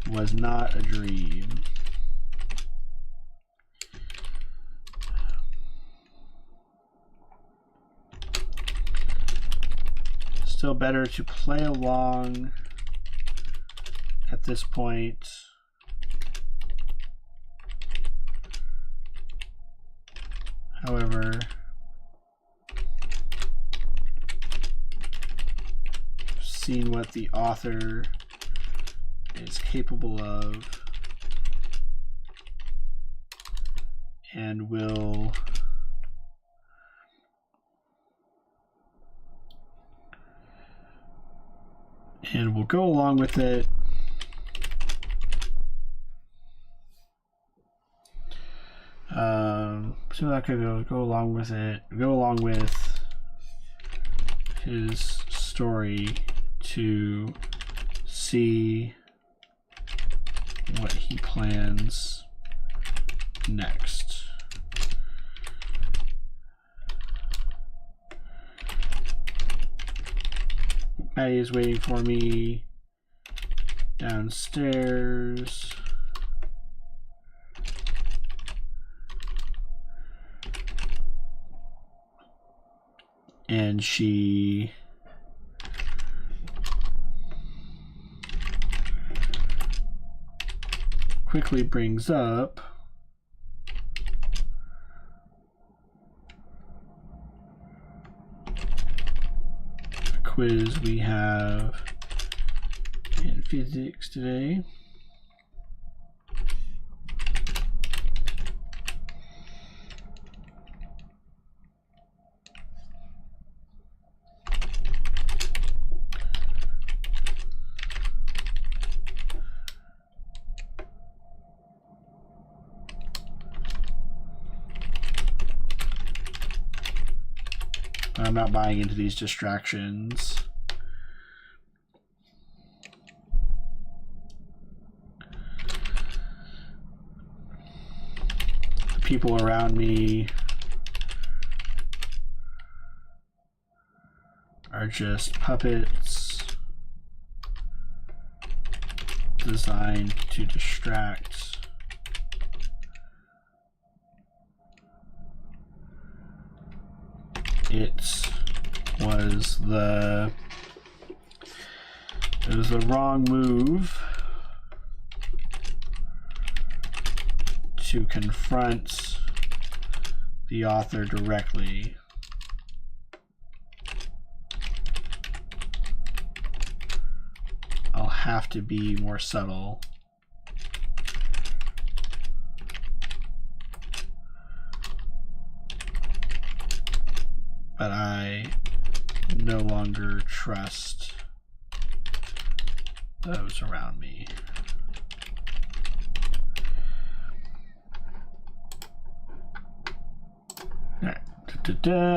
was not a dream. Still better to play along at this point. However, seeing what the author is capable of and will go along with it. So that could go along with it. Go along with his story to see what he plans next. Maddie is waiting for me downstairs. And she quickly brings up a quiz we have in physics today. I'm not buying into these distractions. The people around me are just puppets designed to distract. It was the wrong move to confront the author directly. I'll have to be more subtle. But I no longer trust those around me. All right.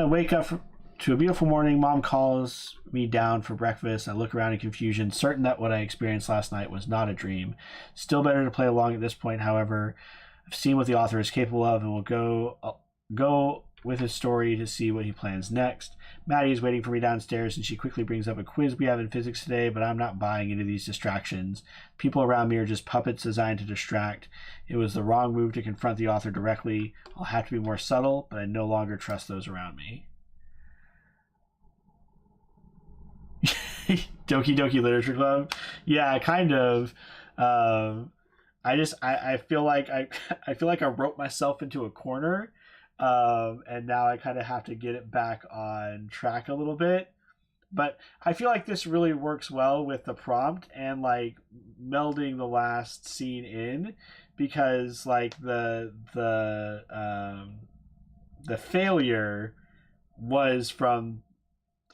Wake up to a beautiful morning. Mom calls me down for breakfast. I look around in confusion, certain that what I experienced last night was not a dream. Still better to play along at this point, however. I've seen what the author is capable of and will go with his story to see what he plans next. Maddie is waiting for me downstairs, and she quickly brings up a quiz we have in physics today, but I'm not buying into these distractions. People around me are just puppets designed to distract. It was the wrong move to confront the author directly. I'll have to be more subtle, but I no longer trust those around me. Doki Doki Literature Club? Yeah, kind of. I feel like I wrote myself into a corner. And now I kind of have to get it back on track a little bit, but I feel like this really works well with the prompt and like melding the last scene in, because like the failure was from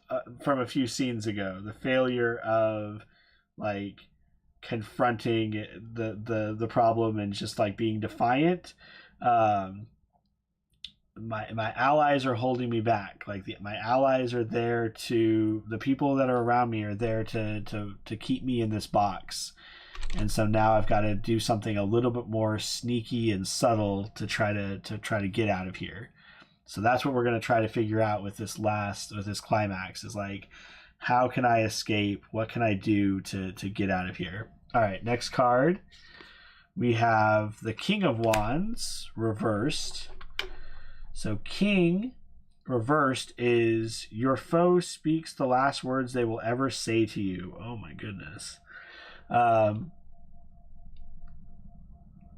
a few scenes ago. The failure of like confronting the problem and just like being defiant. My allies are holding me back. Like my allies are there to, the people that are around me are there to keep me in this box. And so now I've got to do something a little bit more sneaky and subtle to try to get out of here. So that's what we're going to try to figure out with this climax, is like, how can I escape? What can I do to get out of here? All right, next card. We have the King of Wands reversed. So King reversed is your foe speaks the last words they will ever say to you. Oh my goodness.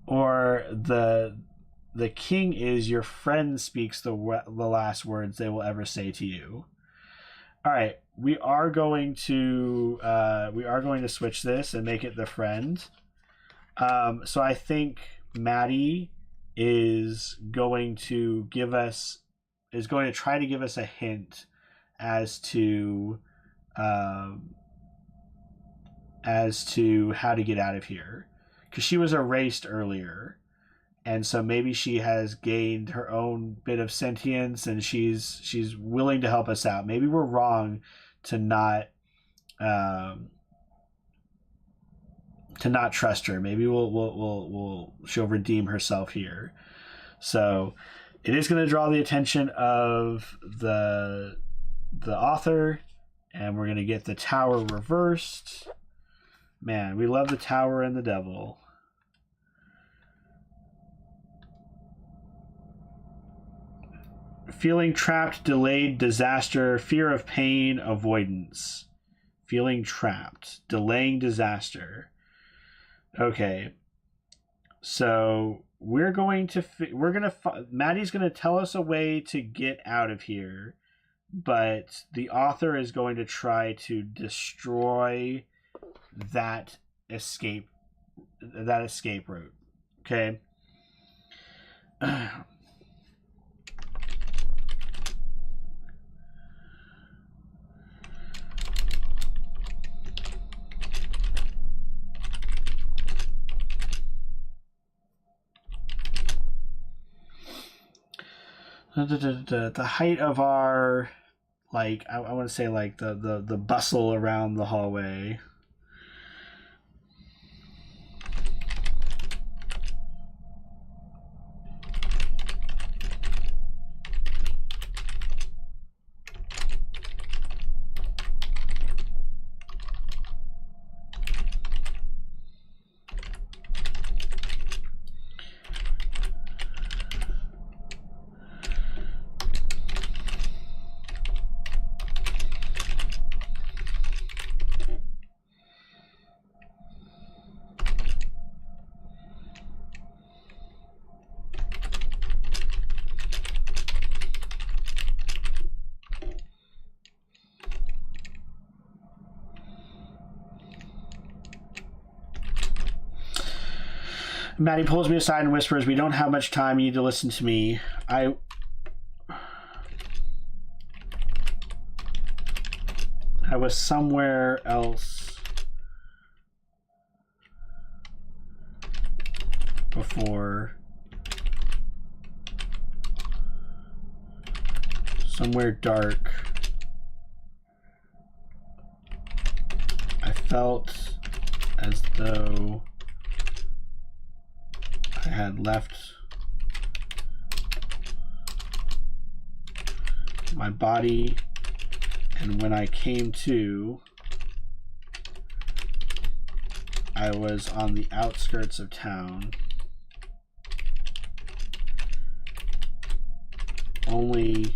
Or the king is your friend speaks the last words they will ever say to you. All right, we are going to switch this and make it the friend. So I think Maddie is going to try to give us a hint as to how to get out of here, because she was erased earlier, and so maybe she has gained her own bit of sentience and she's willing to help us out. Maybe we're wrong to not trust her. Maybe she'll redeem herself here. So it is going to draw the attention of the author, and we're going to get the Tower reversed. Man, we love the Tower and the Devil. Feeling trapped, delayed, disaster, fear of pain, avoidance. Feeling trapped, delaying disaster. Okay, so Maddie's going to tell us a way to get out of here, but the author is going to try to destroy that escape route. Okay. The height of our, like, I want to say like the bustle around the hallway. Maddie pulls me aside and whispers, "We don't have much time. You need to listen to me. I was somewhere else before. Somewhere dark. I felt as though I had left my body, and when I came to, I was on the outskirts of town. Only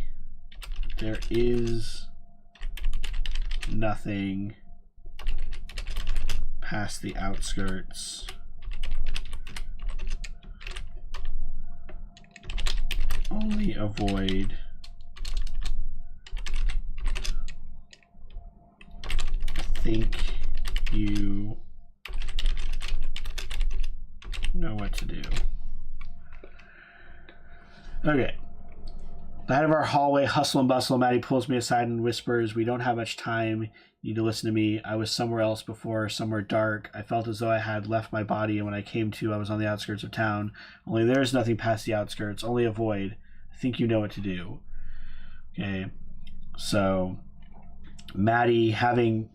there is nothing past the outskirts. Only a void. I think you know what to do." Okay. The head of our hallway, hustle and bustle. Maddie pulls me aside and whispers, "We don't have much time. You need to listen to me. I was somewhere else before, somewhere dark. I felt as though I had left my body, and when I came to, I was on the outskirts of town. Only there is nothing past the outskirts, only a void. I think you know what to do." Okay. So Maddie, having,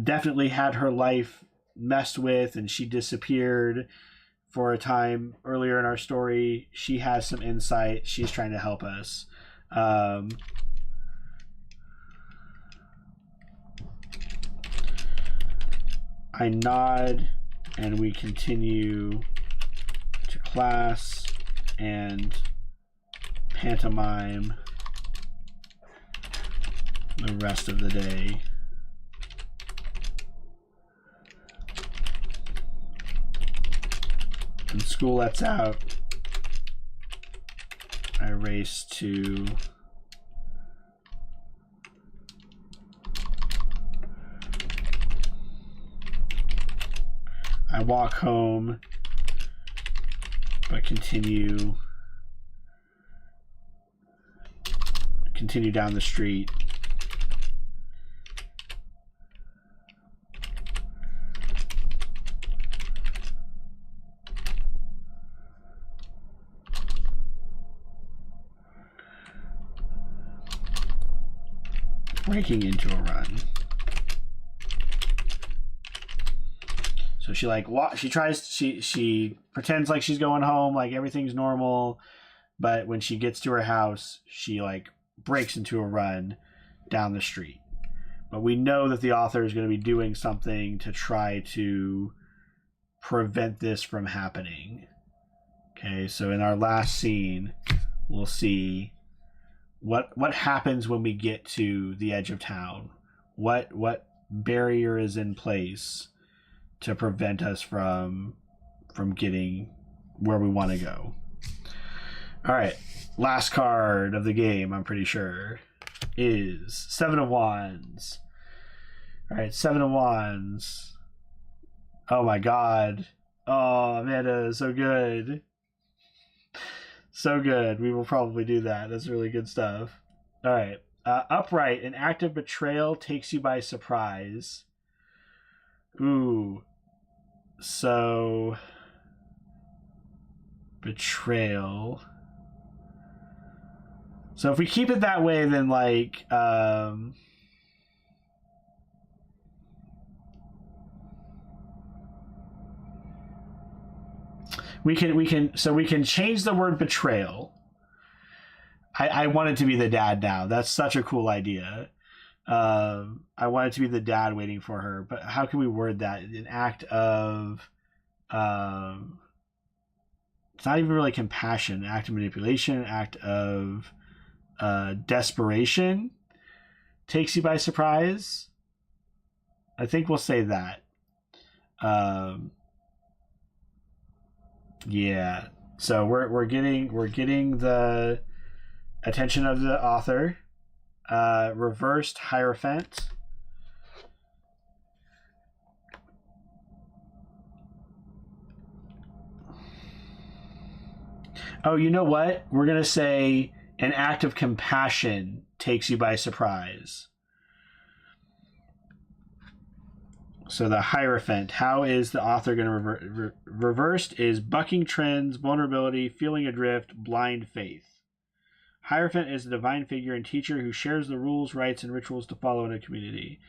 definitely had her life messed with, and she disappeared for a time earlier in our story. She has some insight. She's trying to help us. I nod, and we continue to class and pantomime the rest of the day. When school lets out, I race to I walk home, but continue down the street. Breaking into a run. So she she pretends like she's going home, like everything's normal, but when she gets to her house, she breaks into a run down the street. But we know that the author is going to be doing something to try to prevent this from happening. Okay, so in our last scene, we'll see what happens when we get to the edge of town. What barrier is in place to prevent us from getting where we want to go. All right, last card of the game, I'm pretty sure, is Seven of Wands. All right, Seven of Wands. Oh my God. Oh, Amanda, so good. So good. We will probably do that. That's really good stuff. All right. Upright, an act of betrayal takes you by surprise. Ooh. So, betrayal. So if we keep it that way, then we can change the word betrayal. I want it to be the dad now. That's such a cool idea. I want it to be the dad waiting for her, but how can we word that? An act of it's not even really compassion, an act of manipulation, an act of desperation takes you by surprise. I think we'll say that. Yeah. So we're getting the attention of the author. Reversed Hierophant. Oh, you know what? We're going to say an act of compassion takes you by surprise. So the Hierophant, how is the author going to reversed is bucking trends, vulnerability, feeling adrift, blind faith. Hierophant is a divine figure and teacher who shares the rules, rites, and rituals to follow in a community.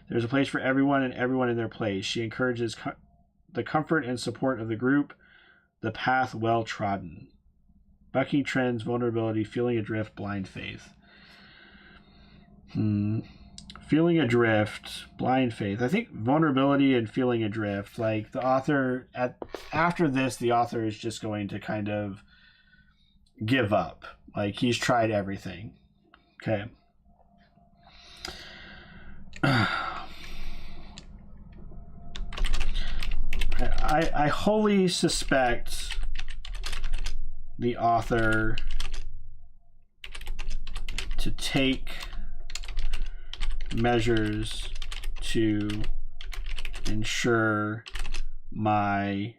There's a place for everyone and everyone in their place. She encourages the comfort and support of the group, the path well trodden. Bucking trends, vulnerability, feeling adrift, blind faith. Feeling adrift, blind faith. I think vulnerability and feeling adrift, like the author, after this, the author is just going to kind of give up. Like he's tried everything. Okay. I wholly suspect the author to take measures to ensure my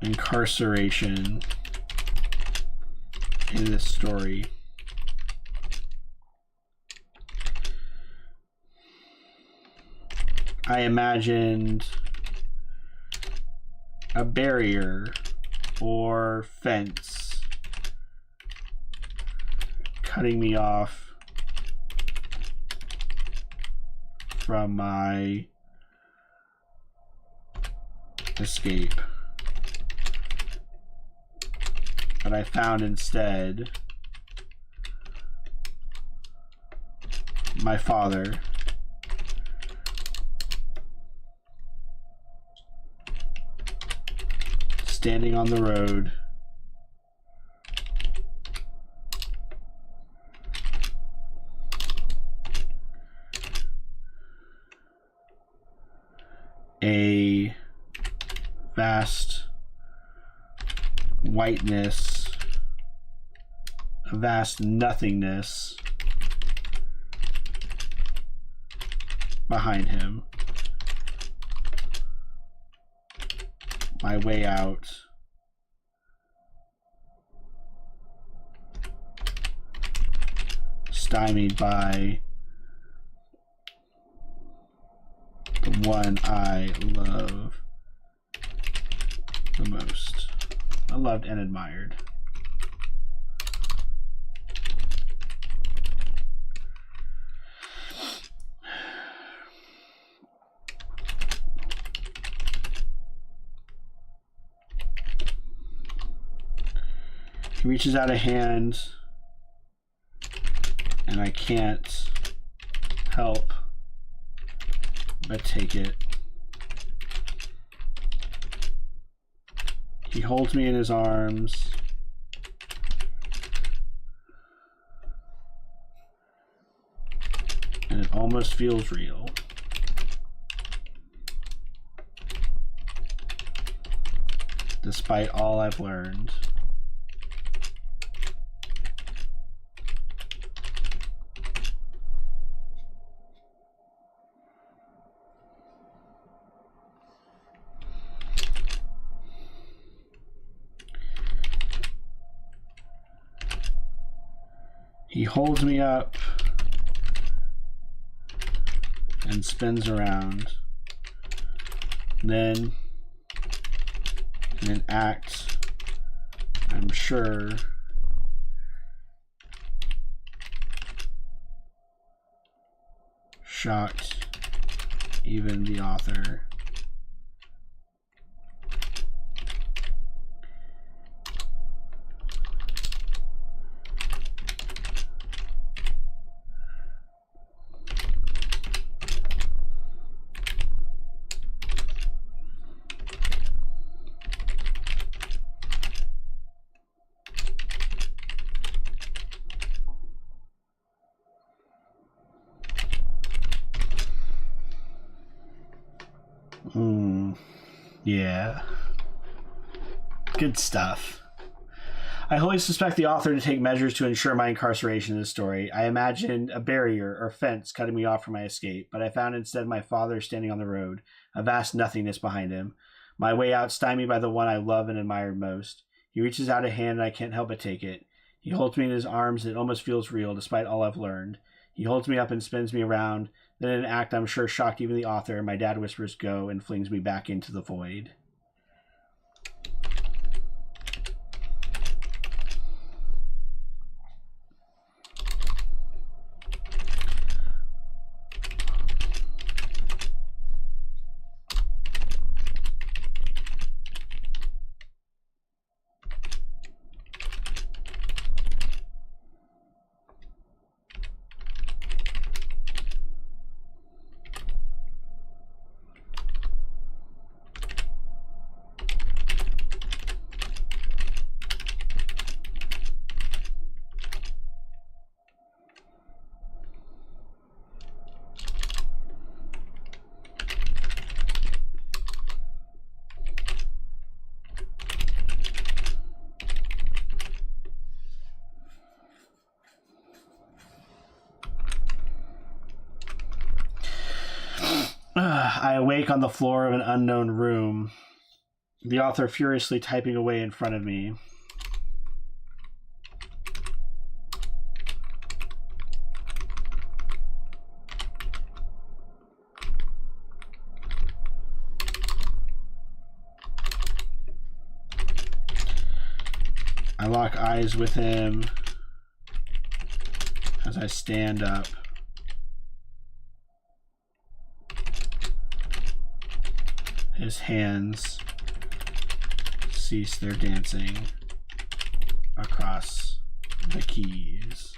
incarceration in this story. I imagined a barrier or fence cutting me off from my escape. But I found instead my father standing on the road, a vast whiteness, a vast nothingness behind him. My way out. Stymied by the one I love the most. I loved and admired. He reaches out a hand, and I can't help but take it. He holds me in his arms. And it almost feels real. Despite all I've learned. He holds me up and spins around. Then, in an act, I'm sure, shocked even the author. Yeah. Good stuff. I wholly suspect the author to take measures to ensure my incarceration in this story. I imagined a barrier or fence cutting me off from my escape, but I found instead my father standing on the road, a vast nothingness behind him. My way out stymied by the one I love and admire most. He reaches out a hand and I can't help but take it. He holds me in his arms and it almost feels real despite all I've learned. He holds me up and spins me around. Then in an act I'm sure shocked even the author, my dad whispers go and flings me back into the void. I awake on the floor of an unknown room, the author furiously typing away in front of me. I lock eyes with him as I stand up. His hands cease their dancing across the keys.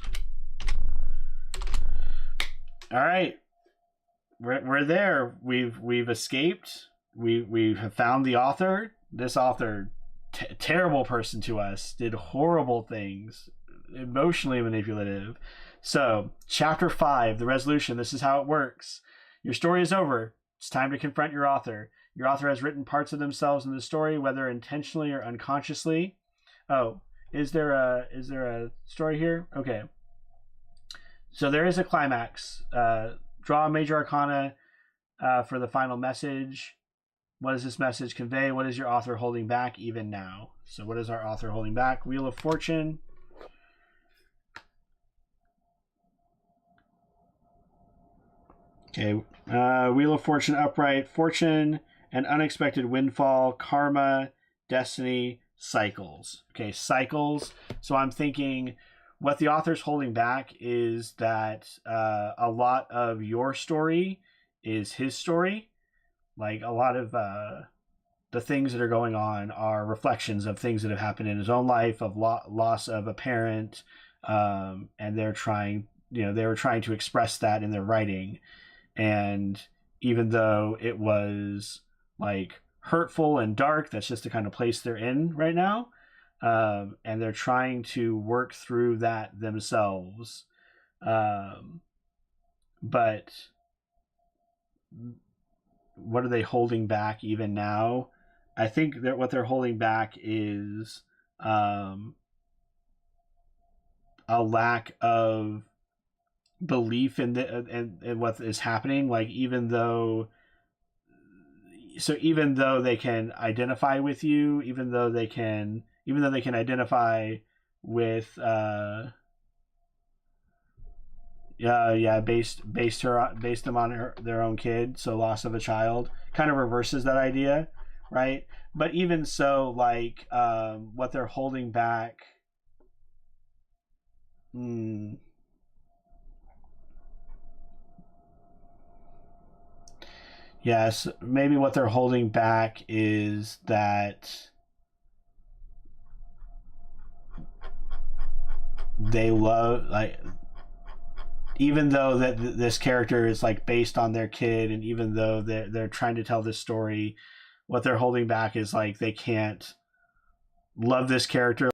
All right, we're there. We've escaped. We have found the author. This author, terrible person to us, did horrible things, emotionally manipulative. So, chapter 5, the resolution. This is how it works. Your story is over. It's time to confront your author. Your author has written parts of themselves in the story, whether intentionally or unconsciously. Oh, is there a story here? Okay. So there is a climax. Draw a major arcana for the final message. What does this message convey? What is your author holding back even now? So what is our author holding back? Wheel of Fortune. Okay. Wheel of Fortune upright. Fortune, an unexpected windfall, karma, destiny, cycles. Okay, cycles. So I'm thinking what the author's holding back is that a lot of your story is his story. Like a lot of the things that are going on are reflections of things that have happened in his own life, of loss of a parent, and they were trying to express that in their writing. And even though it was like hurtful and dark, that's just the kind of place they're in right now. And they're trying to work through that themselves. But what are they holding back even now? I think that what they're holding back is a lack of belief in what is happening. Like even though they can identify with you, even though they can identify with based them on their own kid, so loss of a child kind of reverses that idea, right? But even so, like what they're holding back, yes, maybe what they're holding back is that they love, like, even though that this character is like based on their kid, and even though they're trying to tell this story, what they're holding back is like they can't love this character